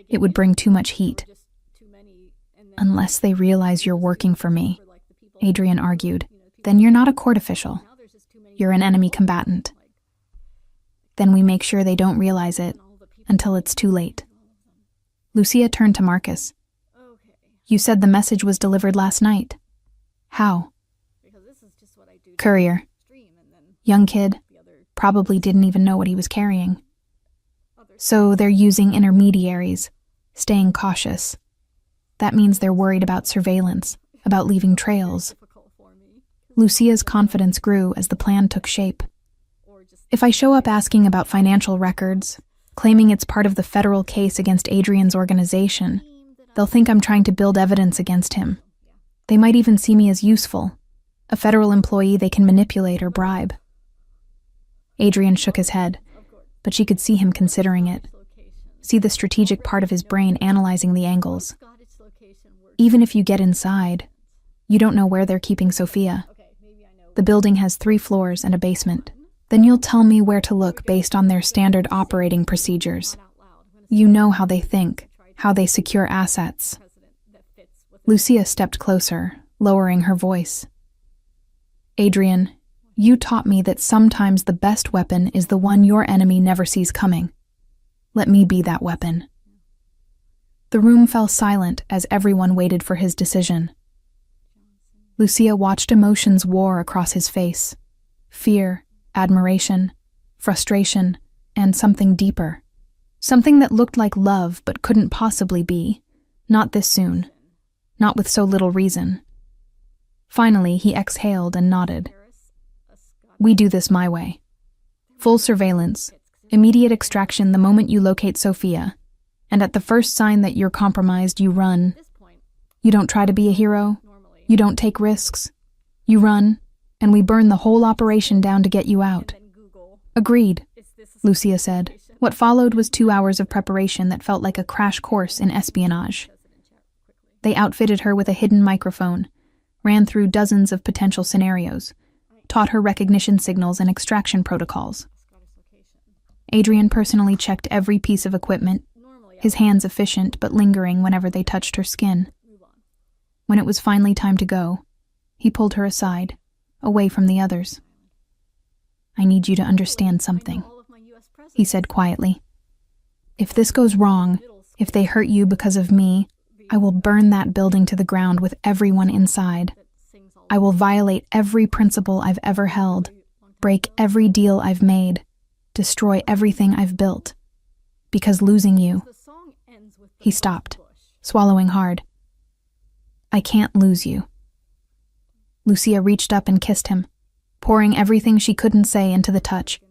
It would bring too much heat." "Unless they realize you're working for me," Adrian argued. "Then you're not a court official. You're an enemy combatant." "Then we make sure they don't realize it until it's too late." Lucia turned to Marcus. "You said the message was delivered last night. How?" "Courier. Young kid. Probably didn't even know what he was carrying. So they're using intermediaries, staying cautious. That means they're worried about surveillance, about leaving trails." Lucia's confidence grew as the plan took shape. "If I show up asking about financial records, claiming it's part of the federal case against Adrian's organization, they'll think I'm trying to build evidence against him. They might even see me as useful, a federal employee they can manipulate or bribe." Adrian shook his head, but she could see him considering it, see the strategic part of his brain analyzing the angles. "Even if you get inside, you don't know where they're keeping Sophia. The building has 3 floors and a basement. Then you'll tell me where to look based on their standard operating procedures. You know how they think, how they secure assets. Lucia stepped closer, lowering her voice. Adrian, you taught me that sometimes the best weapon is the one your enemy never sees coming. Let me be that weapon. The room fell silent as everyone waited for his decision. Lucia watched emotions war across his face. Fear, admiration, frustration, and something deeper. Something that looked like love but couldn't possibly be. Not this soon. Not with so little reason. Finally, he exhaled and nodded. We do this my way. Full surveillance, immediate extraction the moment you locate Sophia, and at the first sign that you're compromised, you run. You don't try to be a hero. You don't take risks. You run, and we burn the whole operation down to get you out. Agreed, Lucia said. What followed was 2 hours of preparation that felt like a crash course in espionage. They outfitted her with a hidden microphone, ran through dozens of potential scenarios, taught her recognition signals and extraction protocols. Adrian personally checked every piece of equipment, his hands efficient but lingering whenever they touched her skin. When it was finally time to go, he pulled her aside, away from the others. I need you to understand something, he said quietly. If this goes wrong, if they hurt you because of me, I will burn that building to the ground with everyone inside. I will violate every principle I've ever held, break every deal I've made, destroy everything I've built. Because losing you... He stopped, swallowing hard. I can't lose you. Lucia reached up and kissed him, pouring everything she couldn't say into the touch.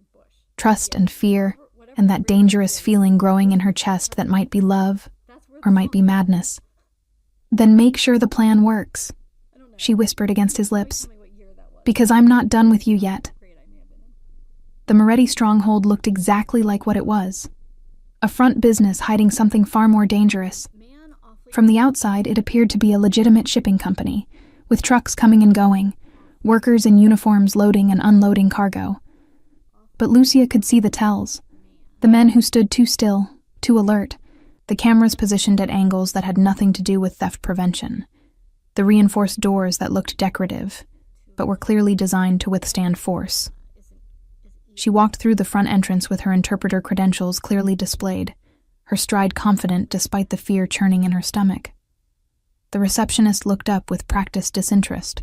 Trust and fear, and that dangerous feeling growing in her chest that might be love, or might be madness. Then make sure the plan works, she whispered against his lips. Because I'm not done with you yet. The Moretti stronghold looked exactly like what it was. A front business hiding something far more dangerous. From the outside, it appeared to be a legitimate shipping company, with trucks coming and going, workers in uniforms loading and unloading cargo. But Lucia could see the tells. The men who stood too still, too alert, the cameras positioned at angles that had nothing to do with theft prevention, the reinforced doors that looked decorative, but were clearly designed to withstand force. She walked through the front entrance with her interpreter credentials clearly displayed, her stride confident despite the fear churning in her stomach. The receptionist looked up with practiced disinterest,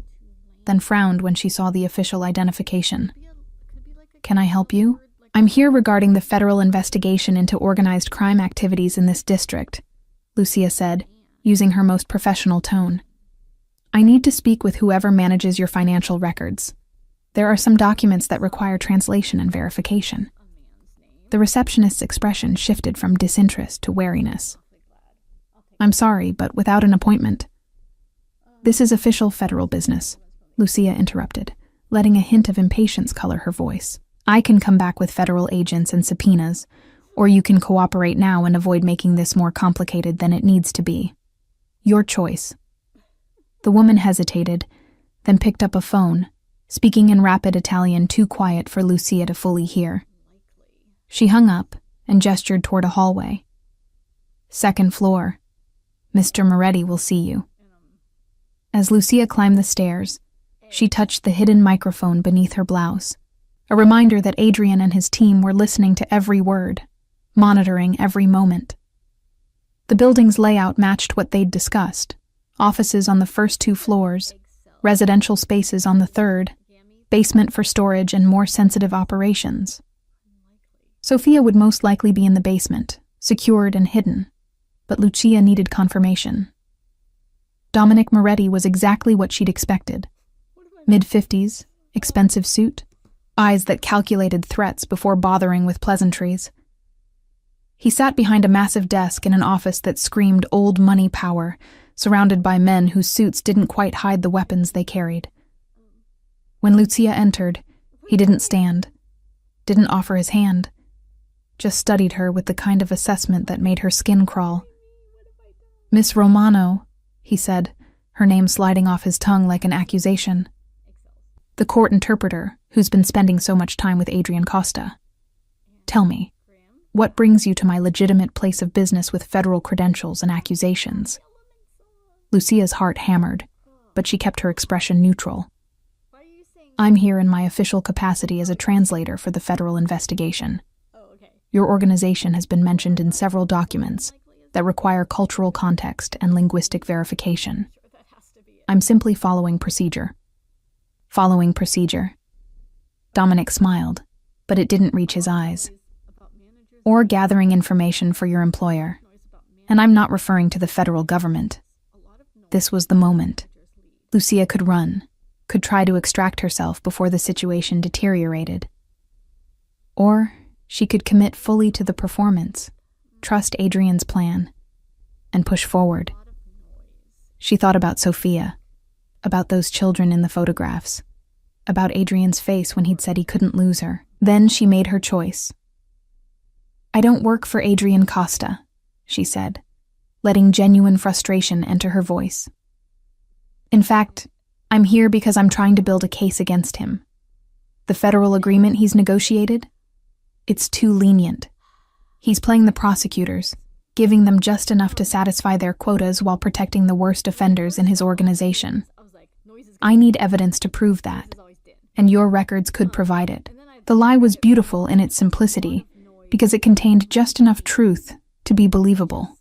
then frowned when she saw the official identification. Can I help you? I'm here regarding the federal investigation into organized crime activities in this district, Lucia said, using her most professional tone. I need to speak with whoever manages your financial records. There are some documents that require translation and verification. The receptionist's expression shifted from disinterest to wariness. I'm sorry, but without an appointment. This is official federal business, Lucia interrupted, letting a hint of impatience color her voice. I can come back with federal agents and subpoenas, or you can cooperate now and avoid making this more complicated than it needs to be. Your choice. The woman hesitated, then picked up a phone, speaking in rapid Italian too quiet for Lucia to fully hear. She hung up and gestured toward a hallway. Second floor. Mr. Moretti will see you. As Lucia climbed the stairs, she touched the hidden microphone beneath her blouse, a reminder that Adrian and his team were listening to every word, monitoring every moment. The building's layout matched what they'd discussed. Offices on the first 2 floors, residential spaces on the third, basement for storage and more sensitive operations. Sophia would most likely be in the basement, secured and hidden, but Lucia needed confirmation. Dominic Moretti was exactly what she'd expected. Mid-50s, expensive suit, eyes that calculated threats before bothering with pleasantries. He sat behind a massive desk in an office that screamed old money power, surrounded by men whose suits didn't quite hide the weapons they carried. When Lucia entered, he didn't stand, didn't offer his hand, just studied her with the kind of assessment that made her skin crawl. Miss Romano, he said, her name sliding off his tongue like an accusation. the court interpreter who's been spending so much time with Adrian Costa. Tell me, what brings you to my legitimate place of business with federal credentials and accusations? Lucia's heart hammered, but she kept her expression neutral. I'm here in my official capacity as a translator for the federal investigation. Your organization has been mentioned in several documents that require cultural context and linguistic verification. I'm simply following procedure. Following procedure. Dominic smiled, but it didn't reach his eyes. Or gathering information for your employer. And I'm not referring to the federal government. This was the moment. Lucia could run, could try to extract herself before the situation deteriorated. Or she could commit fully to the performance, trust Adrian's plan, and push forward. She thought about Sophia, about those children in the photographs, about Adrian's face when he'd said he couldn't lose her. Then she made her choice. I don't work for Adrian Costa, she said, letting genuine frustration enter her voice. In fact, I'm here because I'm trying to build a case against him. The federal agreement he's negotiated? It's too lenient. He's playing the prosecutors, giving them just enough to satisfy their quotas while protecting the worst offenders in his organization. I need evidence to prove that, and your records could provide it. The lie was beautiful in its simplicity, because it contained just enough truth to be believable.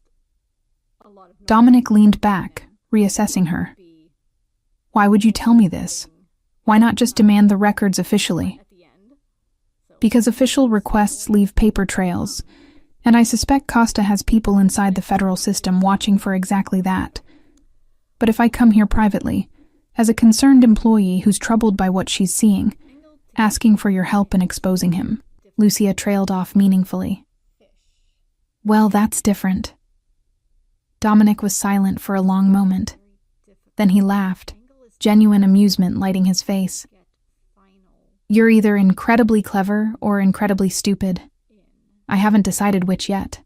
Dominic leaned back, reassessing her. Why would you tell me this? Why not just demand the records officially? Because official requests leave paper trails, and I suspect Costa has people inside the federal system watching for exactly that. But if I come here privately, as a concerned employee who's troubled by what she's seeing, asking for your help in exposing him, Lucia trailed off meaningfully. Well, that's different. Dominic was silent for a long moment. Then he laughed, genuine amusement lighting his face. You're either incredibly clever or incredibly stupid. I haven't decided which yet.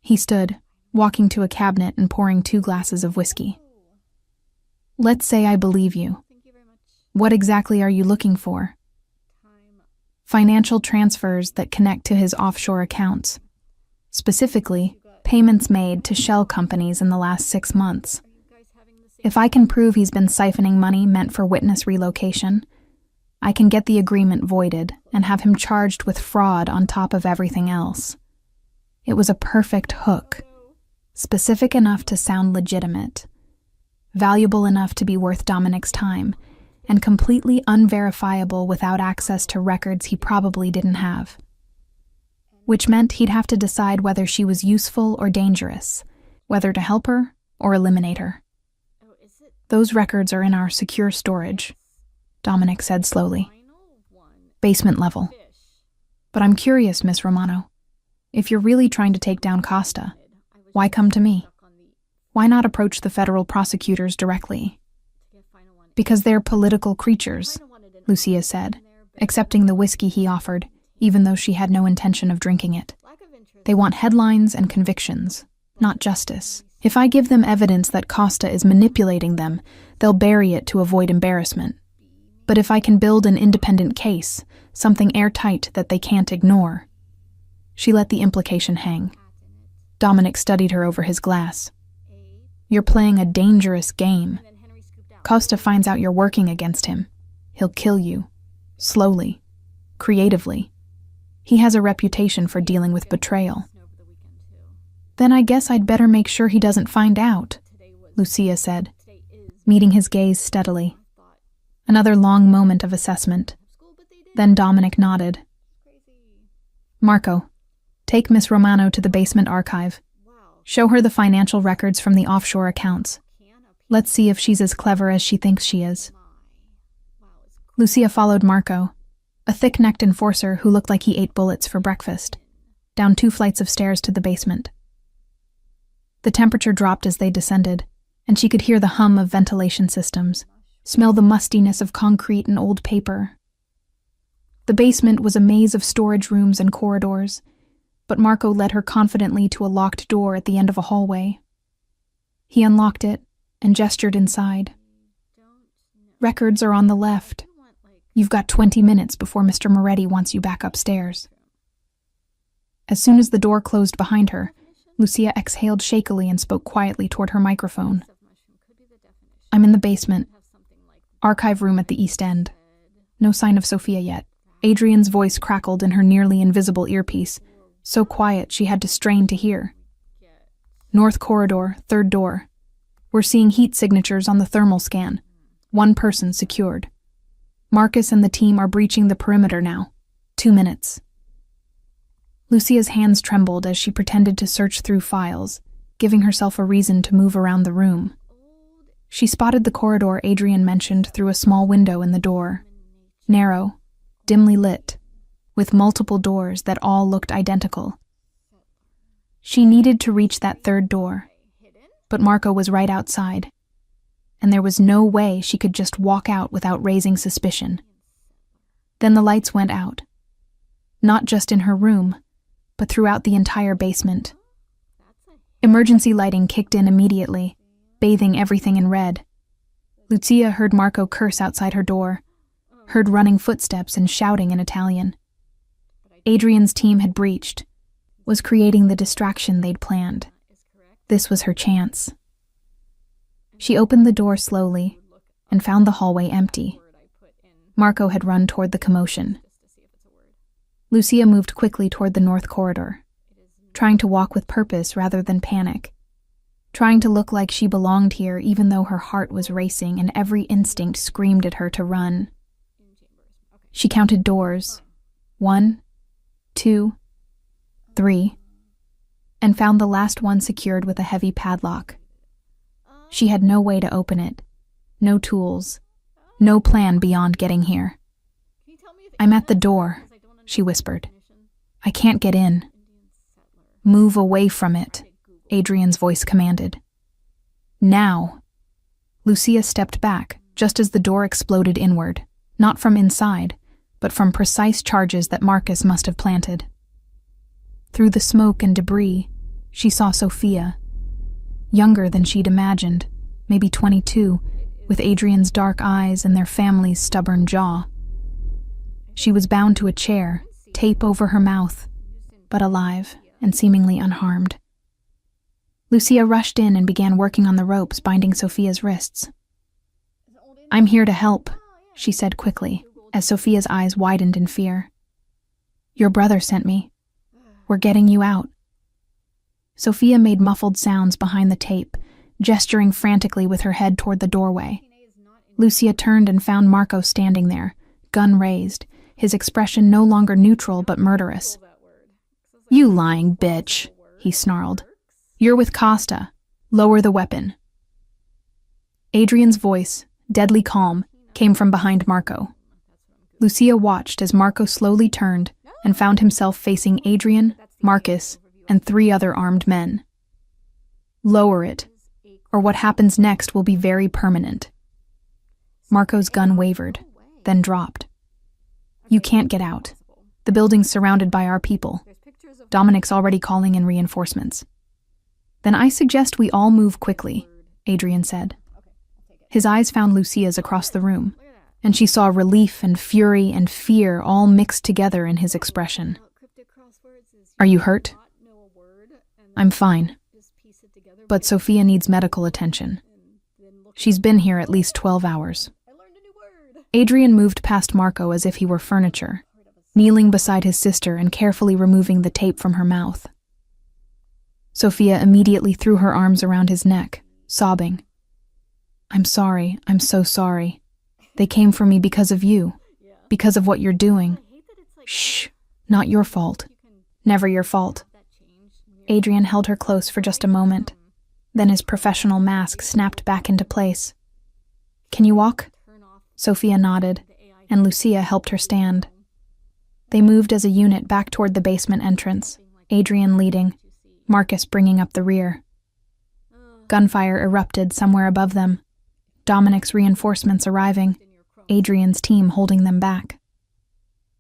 He stood, walking to a cabinet and pouring 2 glasses of whiskey. Let's say I believe you. What exactly are you looking for? Financial transfers that connect to his offshore accounts. Specifically, payments made to shell companies in the last 6 months. If I can prove he's been siphoning money meant for witness relocation, I can get the agreement voided and have him charged with fraud on top of everything else. It was a perfect hook, specific enough to sound legitimate, valuable enough to be worth Dominic's time, and completely unverifiable without access to records he probably didn't have. Which meant he'd have to decide whether she was useful or dangerous, whether to help her or eliminate her. Those records are in our secure storage, Dominic said slowly. Basement level. But I'm curious, Miss Romano. If you're really trying to take down Costa, why come to me? Why not approach the federal prosecutors directly? Because they're political creatures, Lucia said, accepting the whiskey he offered, even though she had no intention of drinking it. They want headlines and convictions, not justice. If I give them evidence that Costa is manipulating them, they'll bury it to avoid embarrassment. But if I can build an independent case, something airtight that they can't ignore. She let the implication hang. Dominic studied her over his glass. You're playing a dangerous game. Costa finds out you're working against him. He'll kill you. Slowly. Creatively. He has a reputation for dealing with betrayal. Then I guess I'd better make sure he doesn't find out, Lucia said, meeting his gaze steadily. Another long moment of assessment. Then Dominic nodded. Marco, take Miss Romano to the basement archive. Show her the financial records from the offshore accounts. Let's see if she's as clever as she thinks she is. Lucia followed Marco, a thick-necked enforcer who looked like he ate bullets for breakfast, down 2 flights of stairs to the basement. The temperature dropped as they descended, and she could hear the hum of ventilation systems, smell the mustiness of concrete and old paper. The basement was a maze of storage rooms and corridors, but Marco led her confidently to a locked door at the end of a hallway. He unlocked it and gestured inside. Records are on the left, You've got 20 minutes before Mr. Moretti wants you back upstairs. As soon as the door closed behind her, Lucia exhaled shakily and spoke quietly toward her microphone. I'm in the basement. Archive room at the East End. No sign of Sophia yet. Adrian's voice crackled in her nearly invisible earpiece, so quiet she had to strain to hear. North corridor, third door. We're seeing heat signatures on the thermal scan. 1 person secured. Marcus and the team are breaching the perimeter now. 2 minutes. Lucia's hands trembled as she pretended to search through files, giving herself a reason to move around the room. She spotted the corridor Adrian mentioned through a small window in the door. Narrow, dimly lit, with multiple doors that all looked identical. She needed to reach that third door, but Marco was right outside, and there was no way she could just walk out without raising suspicion. Then the lights went out, not just in her room, but throughout the entire basement. Emergency lighting kicked in immediately, bathing everything in red. Lucia heard Marco curse outside her door, heard running footsteps and shouting in Italian. Adrian's team had breached, was creating the distraction they'd planned. This was her chance. She opened the door slowly and found the hallway empty. Marco had run toward the commotion. Lucia moved quickly toward the north corridor, trying to walk with purpose rather than panic, trying to look like she belonged here even though her heart was racing and every instinct screamed at her to run. She counted doors, 1, 2, 3, and found the last one secured with a heavy padlock. She had no way to open it, no tools, no plan beyond getting here. I'm at the door, she whispered. I can't get in. Move away from it, Adrian's voice commanded. Now. Lucia stepped back, just as the door exploded inward, not from inside, but from precise charges that Marcus must have planted. Through the smoke and debris, she saw Sophia, younger than she'd imagined, maybe 22, with Adrian's dark eyes and their family's stubborn jaw. She was bound to a chair, tape over her mouth, but alive and seemingly unharmed. Lucia rushed in and began working on the ropes binding Sophia's wrists. I'm here to help, she said quickly, as Sophia's eyes widened in fear. Your brother sent me. We're getting you out. Sophia made muffled sounds behind the tape, gesturing frantically with her head toward the doorway. Lucia turned and found Marco standing there, gun raised, his expression no longer neutral but murderous. You lying bitch, he snarled. You're with Costa. Lower the weapon. Adrian's voice, deadly calm, came from behind Marco. Lucia watched as Marco slowly turned and found himself facing Adrian, Marcus, and 3 other armed men. Lower it, or what happens next will be very permanent. Marco's gun wavered, then dropped. You can't get out. The building's surrounded by our people. Dominic's already calling in reinforcements. Then I suggest we all move quickly, Adrian said. His eyes found Lucia's across the room, and she saw relief and fury and fear all mixed together in his expression. Are you hurt? I'm fine. But Sophia needs medical attention. She's been here at least 12 hours. Adrian moved past Marco as if he were furniture, kneeling beside his sister and carefully removing the tape from her mouth. Sophia immediately threw her arms around his neck, sobbing. I'm sorry, I'm so sorry. They came for me because of you, because of what you're doing. Shh, not your fault. Never your fault. Adrian held her close for just a moment. Then his professional mask snapped back into place. Can you walk? Sophia nodded, and Lucia helped her stand. They moved as a unit back toward the basement entrance, Adrian leading, Marcus bringing up the rear. Gunfire erupted somewhere above them, Dominic's reinforcements arriving, Adrian's team holding them back.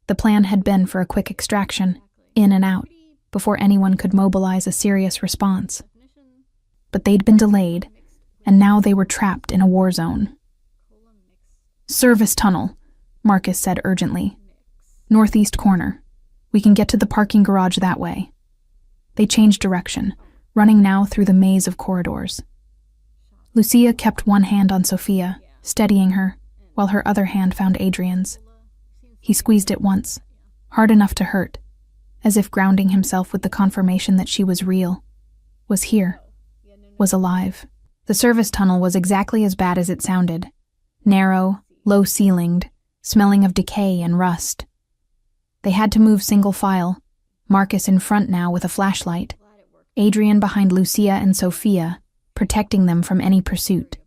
The plan had been for a quick extraction, in and out, before anyone could mobilize a serious response. But they'd been delayed, and now they were trapped in a war zone. Service tunnel, Marcus said urgently. Northeast corner. We can get to the parking garage that way. They changed direction, running now through the maze of corridors. Lucia kept one hand on Sophia, steadying her, while her other hand found Adrian's. He squeezed it once, hard enough to hurt, as if grounding himself with the confirmation that she was real, was here, was alive. The service tunnel was exactly as bad as it sounded. Narrow, low-ceilinged, smelling of decay and rust. They had to move single file, Marcus in front now with a flashlight, Adrian behind Lucia and Sophia, protecting them from any pursuit.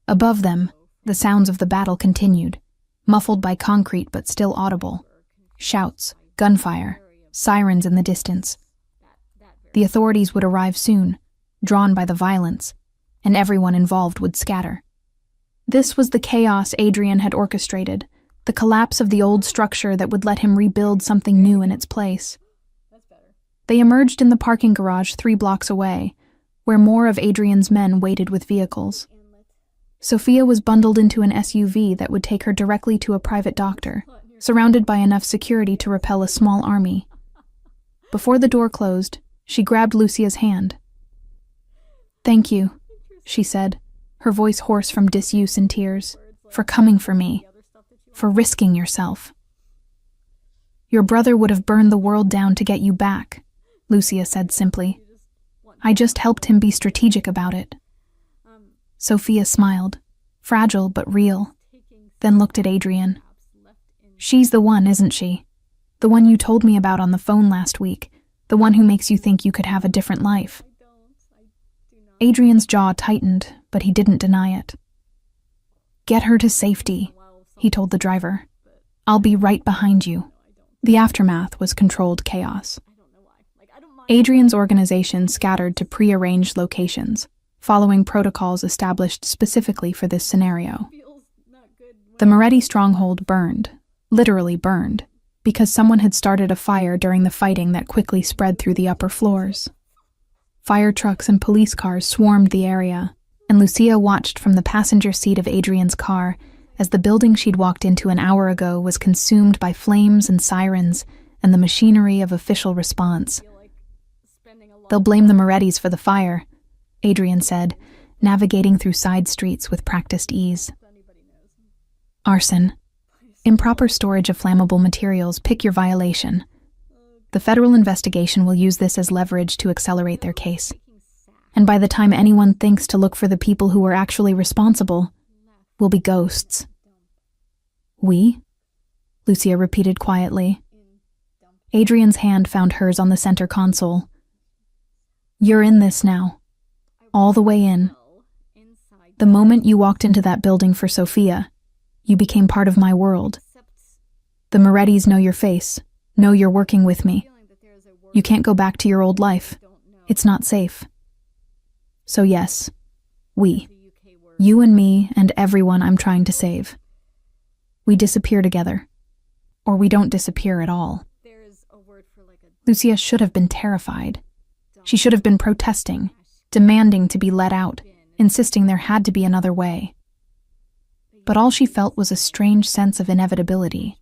Above them, the sounds of the battle continued, muffled by concrete but still audible. Shouts, gunfire, sirens in the distance. The authorities would arrive soon, drawn by the violence, and everyone involved would scatter. This was the chaos Adrian had orchestrated, the collapse of the old structure that would let him rebuild something new in its place. They emerged in the parking garage 3 blocks away, where more of Adrian's men waited with vehicles. Sophia was bundled into an SUV that would take her directly to a private doctor, surrounded by enough security to repel a small army. Before the door closed, she grabbed Lucia's hand. "Thank you," she said, her voice hoarse from disuse and tears, "for coming for me, for risking yourself." "Your brother would have burned the world down to get you back," Lucia said simply. "I just helped him be strategic about it." Sophia smiled, fragile but real, then looked at Adrian. "She's the one, isn't she? The one you told me about on the phone last week, the one who makes you think you could have a different life." Adrian's jaw tightened, but he didn't deny it. "Get her to safety," he told the driver. "I'll be right behind you." The aftermath was controlled chaos. Adrian's organization scattered to pre-arranged locations, following protocols established specifically for this scenario. The Moretti stronghold burned, literally burned, because someone had started a fire during the fighting that quickly spread through the upper floors. Fire trucks and police cars swarmed the area, and Lucia watched from the passenger seat of Adrian's car as the building she'd walked into an hour ago was consumed by flames and sirens and the machinery of official response. "They'll blame the Morettis for the fire," Adrian said, navigating through side streets with practiced ease. "Arson. Improper storage of flammable materials. Pick your violation. The federal investigation will use this as leverage to accelerate their case. And by the time anyone thinks to look for the people who were actually responsible, we'll be ghosts." "We?" Lucia repeated quietly. Adrian's hand found hers on the center console. "You're in this now. All the way in. The moment you walked into that building for Sophia, you became part of my world. The Morettis know your face, know you're working with me. You can't go back to your old life. It's not safe. So yes, we. You and me and everyone I'm trying to save. We disappear together. Or we don't disappear at all." Lucia should have been terrified. She should have been protesting, demanding to be let out, insisting there had to be another way. But all she felt was a strange sense of inevitability,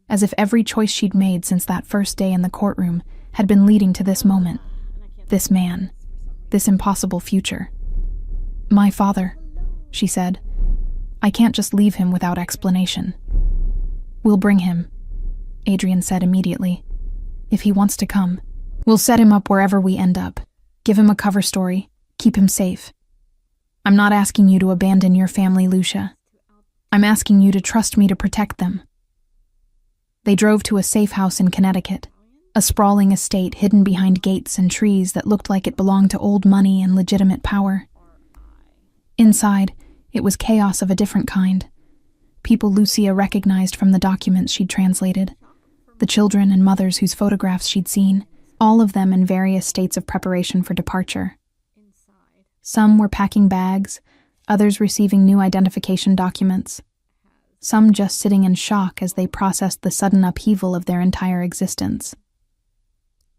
as if every choice she'd made since that first day in the courtroom had been leading to this moment, this man, this impossible future. "My father," she said. "I can't just leave him without explanation." "We'll bring him," Adrian said immediately. "If he wants to come, we'll set him up wherever we end up. Give him a cover story, keep him safe. I'm not asking you to abandon your family, Lucia. I'm asking you to trust me to protect them." They drove to a safe house in Connecticut, a sprawling estate hidden behind gates and trees that looked like it belonged to old money and legitimate power. Inside, it was chaos of a different kind. People Lucia recognized from the documents she'd translated, the children and mothers whose photographs she'd seen, all of them in various states of preparation for departure. Some were packing bags, others receiving new identification documents. Some just sitting in shock as they processed the sudden upheaval of their entire existence.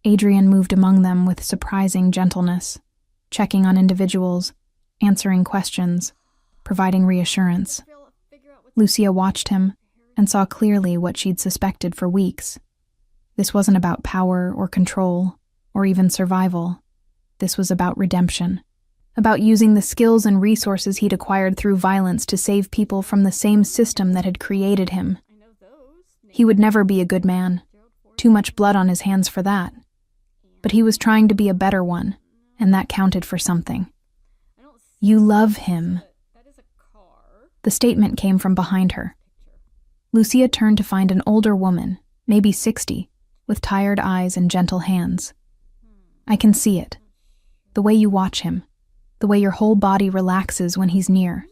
Adrian moved among them with surprising gentleness, checking on individuals, answering questions, providing reassurance. Lucia watched him, and saw clearly what she'd suspected for weeks. This wasn't about power or control, or even survival. This was about redemption. About using the skills and resources he'd acquired through violence to save people from the same system that had created him. He would never be a good man. Too much blood on his hands for that. But he was trying to be a better one, and that counted for something. You love him. The statement came from behind her. Lucia turned to find an older woman, maybe 60, with tired eyes and gentle hands. I can see it. The way you watch him. The way your whole body relaxes when he's near.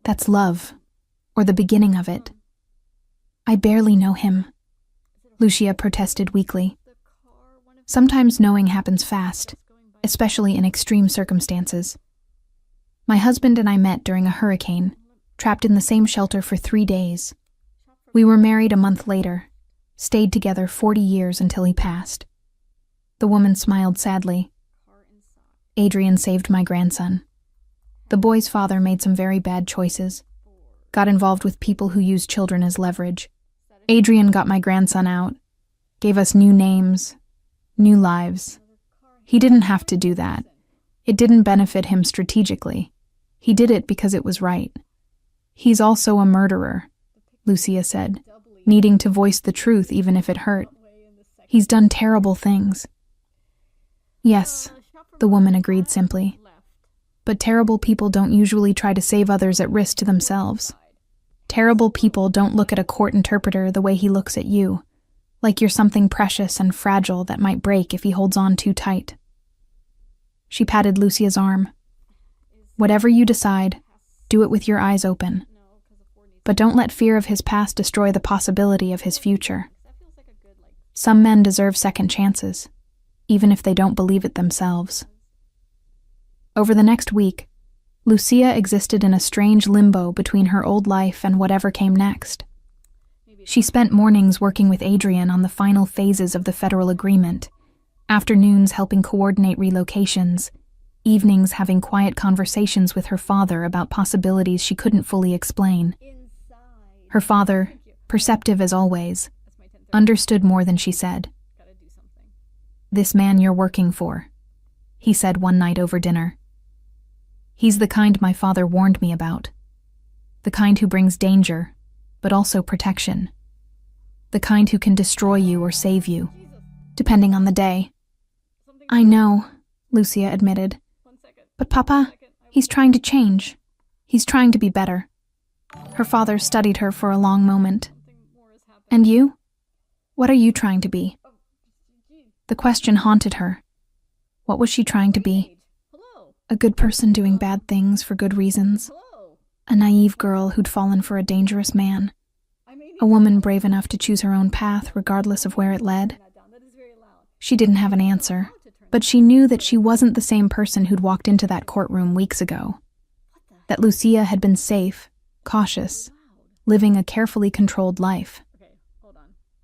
That's love, or the beginning of it. I barely know him, Lucia protested weakly. Sometimes knowing happens fast, especially in extreme circumstances. My husband and I met during a hurricane, trapped in the same shelter for 3 days. We were married a month later, stayed together 40 years until he passed. The woman smiled sadly. Adrian saved my grandson. The boy's father made some very bad choices, got involved with people who used children as leverage. Adrian got my grandson out, gave us new names, new lives. He didn't have to do that. It didn't benefit him strategically. He did it because it was right. He's also a murderer, Lucia said, needing to voice the truth even if it hurt. He's done terrible things. Yes, the woman agreed simply. But terrible people don't usually try to save others at risk to themselves. Terrible people don't look at a court interpreter the way he looks at you, like you're something precious and fragile that might break if he holds on too tight. She patted Lucia's arm. Whatever you decide, do it with your eyes open. But don't let fear of his past destroy the possibility of his future. Some men deserve second chances, even if they don't believe it themselves. Over the next week, Lucia existed in a strange limbo between her old life and whatever came next. She spent mornings working with Adrian on the final phases of the federal agreement, afternoons helping coordinate relocations, evenings having quiet conversations with her father about possibilities she couldn't fully explain. Her father, perceptive as always, understood more than she said. "This man you're working for," he said one night over dinner. "He's the kind my father warned me about. The kind who brings danger, but also protection. The kind who can destroy you or save you, depending on the day." "I know," Lucia admitted. "But Papa, he's trying to change. He's trying to be better." Her father studied her for a long moment. "And you? What are you trying to be?" The question haunted her. What was she trying to be? A good person doing bad things for good reasons? A naive girl who'd fallen for a dangerous man? A woman brave enough to choose her own path regardless of where it led? She didn't have an answer, but she knew that she wasn't the same person who'd walked into that courtroom weeks ago. That Lucia had been safe, cautious, living a carefully controlled life.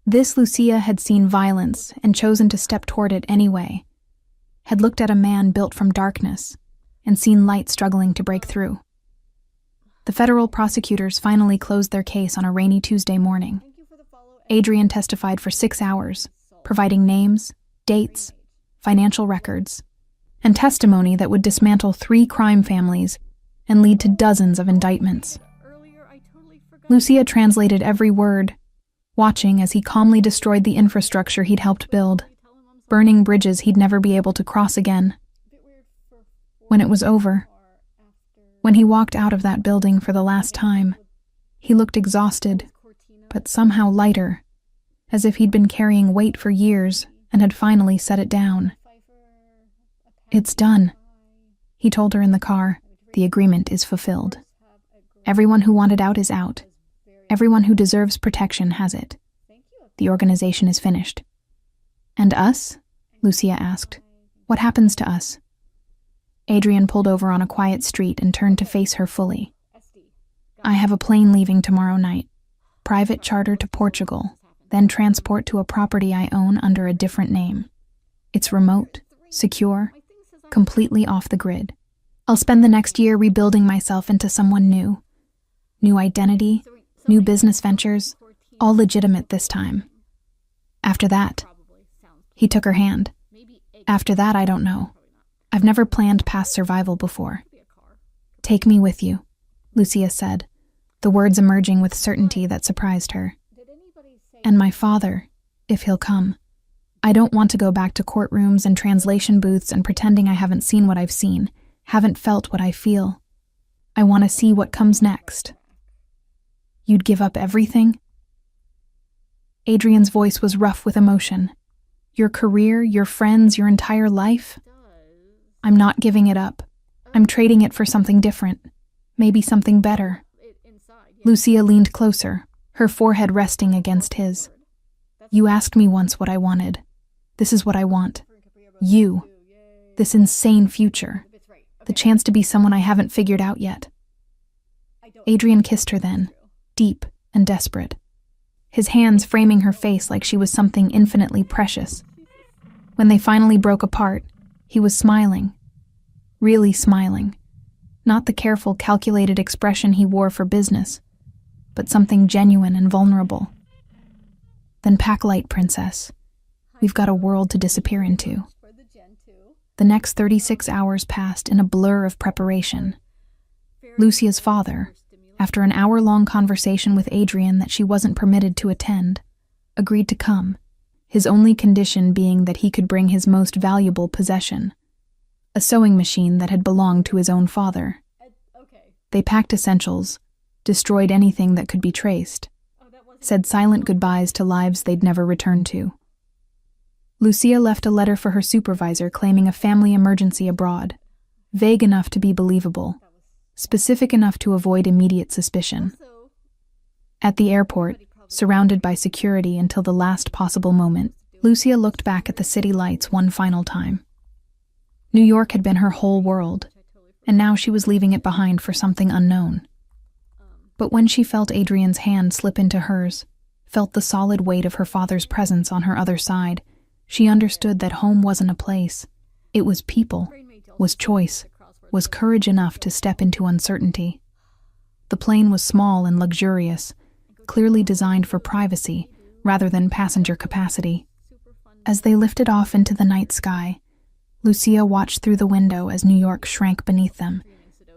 This Lucia had seen violence and chosen to step toward it anyway, had looked at a man built from darkness and seen light struggling to break through. The federal prosecutors finally closed their case on a rainy Tuesday morning. Adrian testified for 6 hours, providing names, dates, financial records, and testimony that would dismantle 3 crime families and lead to dozens of indictments. Lucia translated every word, watching as he calmly destroyed the infrastructure he'd helped build, burning bridges he'd never be able to cross again. When it was over, when he walked out of that building for the last time, he looked exhausted, but somehow lighter, as if he'd been carrying weight for years and had finally set it down. "It's done," he told her in the car. "The agreement is fulfilled. Everyone who wanted out is out. Everyone who deserves protection has it. The organization is finished." "And us?" Lucia asked. "What happens to us?" Adrian pulled over on a quiet street and turned to face her fully. "I have a plane leaving tomorrow night. Private charter to Portugal, then transport to a property I own under a different name. It's remote, secure, completely off the grid. I'll spend the next year rebuilding myself into someone new. New identity, New business ventures, all legitimate this time. After that, he took her hand. After that, I don't know. I've never planned past survival before. Take me with you, Lucia said, the words emerging with certainty that surprised her. And my father, if he'll come. I don't want to go back to courtrooms and translation booths and pretending I haven't seen what I've seen, haven't felt what I feel. I want to see what comes next. You'd give up everything? Adrian's voice was rough with emotion. Your career, your friends, your entire life? I'm not giving it up. I'm trading it for something different. Maybe something better. Lucia leaned closer, her forehead resting against his. You asked me once what I wanted. This is what I want. You. This insane future. The chance to be someone I haven't figured out yet. Adrian kissed her then, deep and desperate, his hands framing her face like she was something infinitely precious. When they finally broke apart, he was smiling. Really smiling. Not the careful, calculated expression he wore for business, but something genuine and vulnerable. Then pack light, princess. We've got a world to disappear into. The next 36 hours passed in a blur of preparation. Lucia's father, after an hour-long conversation with Adrian that she wasn't permitted to attend, agreed to come, his only condition being that he could bring his most valuable possession, a sewing machine that had belonged to his own father. They packed essentials, destroyed anything that could be traced, said silent goodbyes to lives they'd never return to. Lucia left a letter for her supervisor claiming a family emergency abroad, vague enough to be believable, specific enough to avoid immediate suspicion. At the airport, surrounded by security until the last possible moment, Lucia looked back at the city lights one final time. New York had been her whole world, and now she was leaving it behind for something unknown. But when she felt Adrian's hand slip into hers, felt the solid weight of her father's presence on her other side, she understood that home wasn't a place. It was people, was choice, was courage enough to step into uncertainty. The plane was small and luxurious, clearly designed for privacy rather than passenger capacity. As they lifted off into the night sky, Lucia watched through the window as New York shrank beneath them,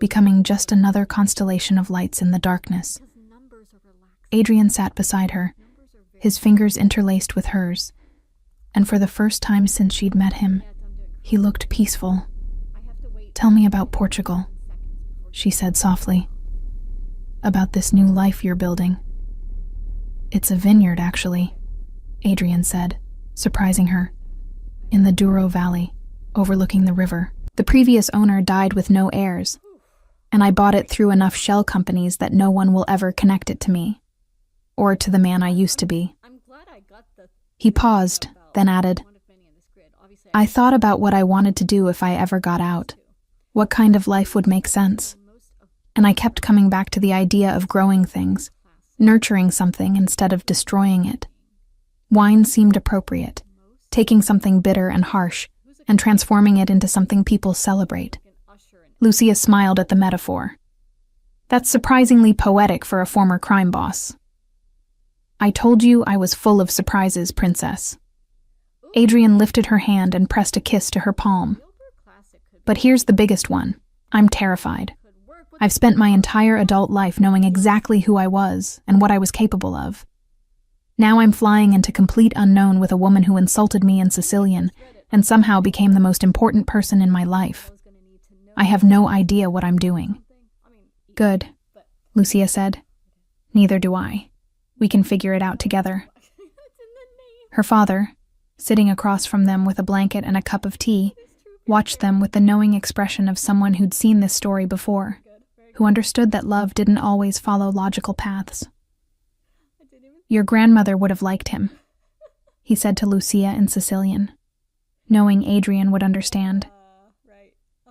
becoming just another constellation of lights in the darkness. Adrian sat beside her, his fingers interlaced with hers, and for the first time since she'd met him, he looked peaceful. Tell me about Portugal, she said softly. About this new life you're building. It's a vineyard, actually, Adrian said, surprising her. In the Douro Valley, overlooking the river. The previous owner died with no heirs, and I bought it through enough shell companies that no one will ever connect it to me, or to the man I used to be. He paused, then added, I thought about what I wanted to do if I ever got out, what kind of life would make sense, and I kept coming back to the idea of growing things, nurturing something instead of destroying it. Wine seemed appropriate, taking something bitter and harsh and transforming it into something people celebrate. Lucia smiled at the metaphor. That's surprisingly poetic for a former crime boss. I told you I was full of surprises, princess. Adrian lifted her hand and pressed a kiss to her palm. But here's the biggest one. I'm terrified. I've spent my entire adult life knowing exactly who I was and what I was capable of. Now I'm flying into complete unknown with a woman who insulted me in Sicilian and somehow became the most important person in my life. I have no idea what I'm doing. Good, Lucia said. Neither do I. We can figure it out together. Her father, sitting across from them with a blanket and a cup of tea, watched them with the knowing expression of someone who'd seen this story before, who understood that love didn't always follow logical paths. Your grandmother would have liked him, he said to Lucia in Sicilian, knowing Adrian would understand.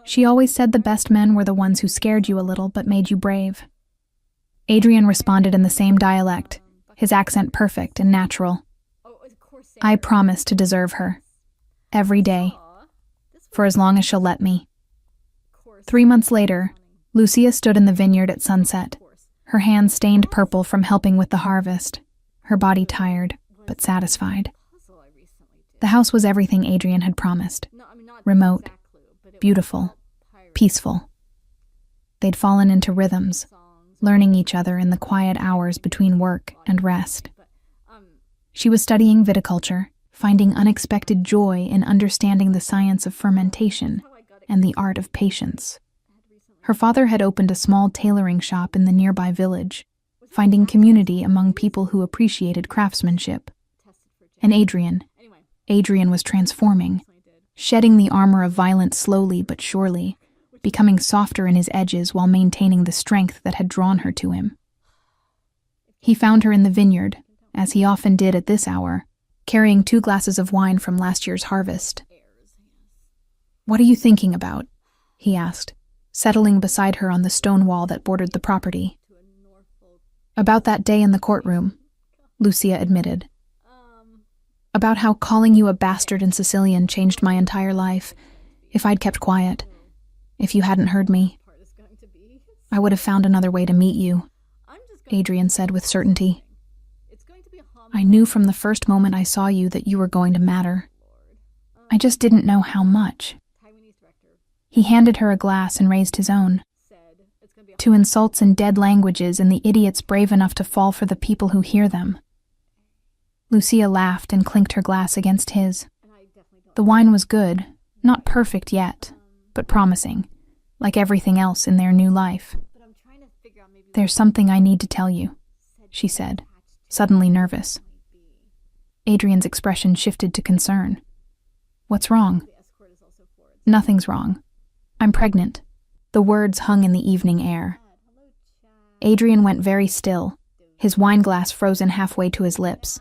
She always said the best men were the ones who scared you a little but made you brave. Adrian responded in the same dialect, his accent perfect and natural. I promise to deserve her. Every day. For as long as she'll let me. 3 months later, Lucia stood in the vineyard at sunset, her hands stained purple from helping with the harvest, her body tired but satisfied. The house was everything Adrian had promised. Remote, beautiful, peaceful. They'd fallen into rhythms, learning each other in the quiet hours between work and rest. She was studying viticulture, finding unexpected joy in understanding the science of fermentation and the art of patience. Her father had opened a small tailoring shop in the nearby village, finding community among people who appreciated craftsmanship. And Adrian was transforming, shedding the armor of violence slowly but surely, becoming softer in his edges while maintaining the strength that had drawn her to him. He found her in the vineyard, as he often did at this hour, carrying 2 glasses of wine from last year's harvest. "What are you thinking about?" he asked, settling beside her on the stone wall that bordered the property. "About that day in the courtroom," Lucia admitted. "About how calling you a bastard in Sicilian changed my entire life. If I'd kept quiet, if you hadn't heard me, I would have found another way to meet you," Adrian said with certainty. "I knew from the first moment I saw you that you were going to matter. I just didn't know how much." He handed her a glass and raised his own. "To insults in dead languages and the idiots brave enough to fall for the people who hear them." Lucia laughed and clinked her glass against his. The wine was good, not perfect yet, but promising, like everything else in their new life. "There's something I need to tell you," she said, suddenly nervous. Adrian's expression shifted to concern. "What's wrong?" "Nothing's wrong. I'm pregnant." The words hung in the evening air. Adrian went very still, his wineglass frozen halfway to his lips.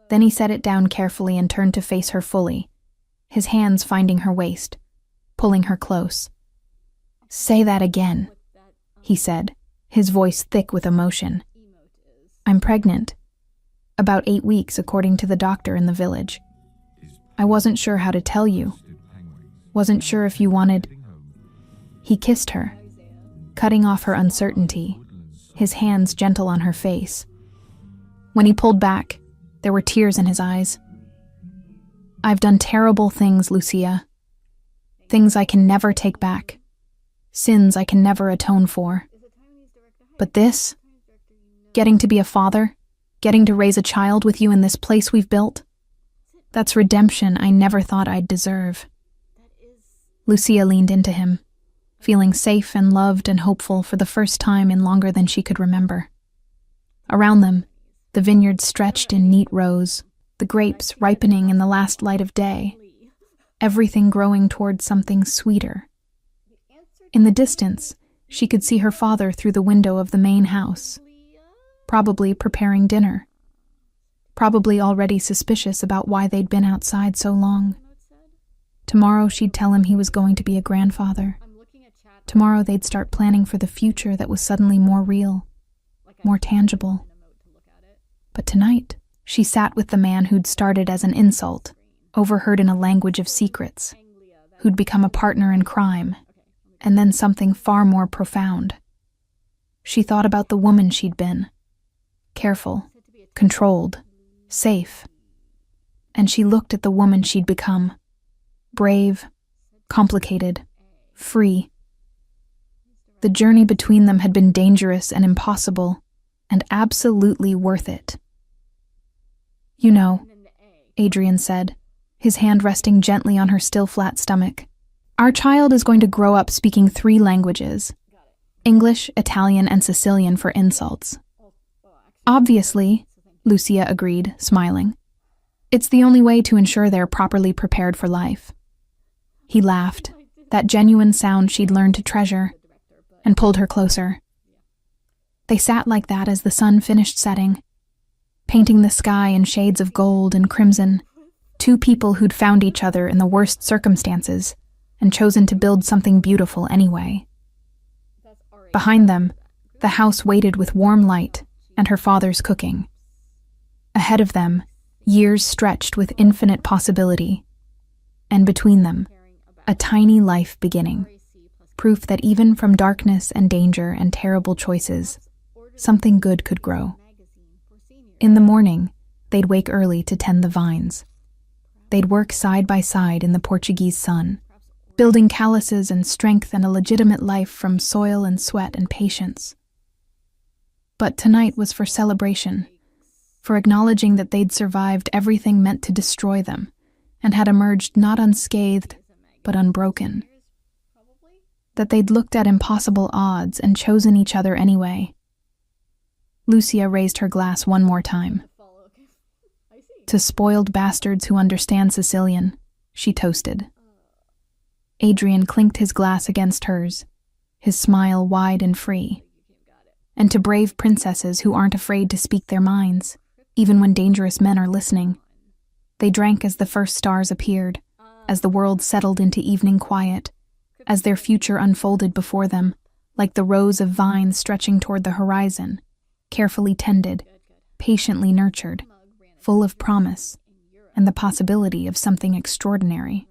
Then he set it down carefully and turned to face her fully, his hands finding her waist, pulling her close. "Say that again," he said, his voice thick with emotion. "I'm pregnant. About 8 weeks, according to the doctor in the village. I wasn't sure how to tell you. Wasn't sure if you wanted..." He kissed her, cutting off her uncertainty, his hands gentle on her face. When he pulled back, there were tears in his eyes. "I've done terrible things, Lucia. Things I can never take back. Sins I can never atone for. But this, getting to be a father, getting to raise a child with you in this place we've built, that's redemption I never thought I'd deserve." Lucia leaned into him, feeling safe and loved and hopeful for the first time in longer than she could remember. Around them, the vineyard stretched in neat rows, the grapes ripening in the last light of day, everything growing towards something sweeter. In the distance, she could see her father through the window of the main house, probably preparing dinner, probably already suspicious about why they'd been outside so long. Tomorrow she'd tell him he was going to be a grandfather. Tomorrow they'd start planning for the future that was suddenly more real, more tangible. But tonight, she sat with the man who'd started as an insult, overheard in a language of secrets, who'd become a partner in crime, and then something far more profound. She thought about the woman she'd been, careful, controlled, safe. And she looked at the woman she'd become, brave, complicated, free. The journey between them had been dangerous and impossible, and absolutely worth it. "You know," Adrian said, his hand resting gently on her still flat stomach, "our child is going to grow up speaking 3 languages, English, Italian, and Sicilian for insults." "Obviously," Lucia agreed, smiling. "It's the only way to ensure they're properly prepared for life." He laughed, that genuine sound she'd learned to treasure, and pulled her closer. They sat like that as the sun finished setting, painting the sky in shades of gold and crimson, 2 people who'd found each other in the worst circumstances and chosen to build something beautiful anyway. Behind them, the house waited with warm light and her father's cooking. Ahead of them, years stretched with infinite possibility, and between them, a tiny life beginning, proof that even from darkness and danger and terrible choices, something good could grow. In the morning, they'd wake early to tend the vines. They'd work side by side in the Portuguese sun, building calluses and strength and a legitimate life from soil and sweat and patience. But tonight was for celebration, for acknowledging that they'd survived everything meant to destroy them, and had emerged not unscathed, but unbroken. That they'd looked at impossible odds and chosen each other anyway. Lucia raised her glass one more time. To spoiled bastards who understand Sicilian, she toasted. Adrian clinked his glass against hers, his smile wide and free. And to brave princesses who aren't afraid to speak their minds, even when dangerous men are listening. They drank as the first stars appeared, as the world settled into evening quiet, as their future unfolded before them, like the rows of vines stretching toward the horizon, carefully tended, patiently nurtured, full of promise, and the possibility of something extraordinary.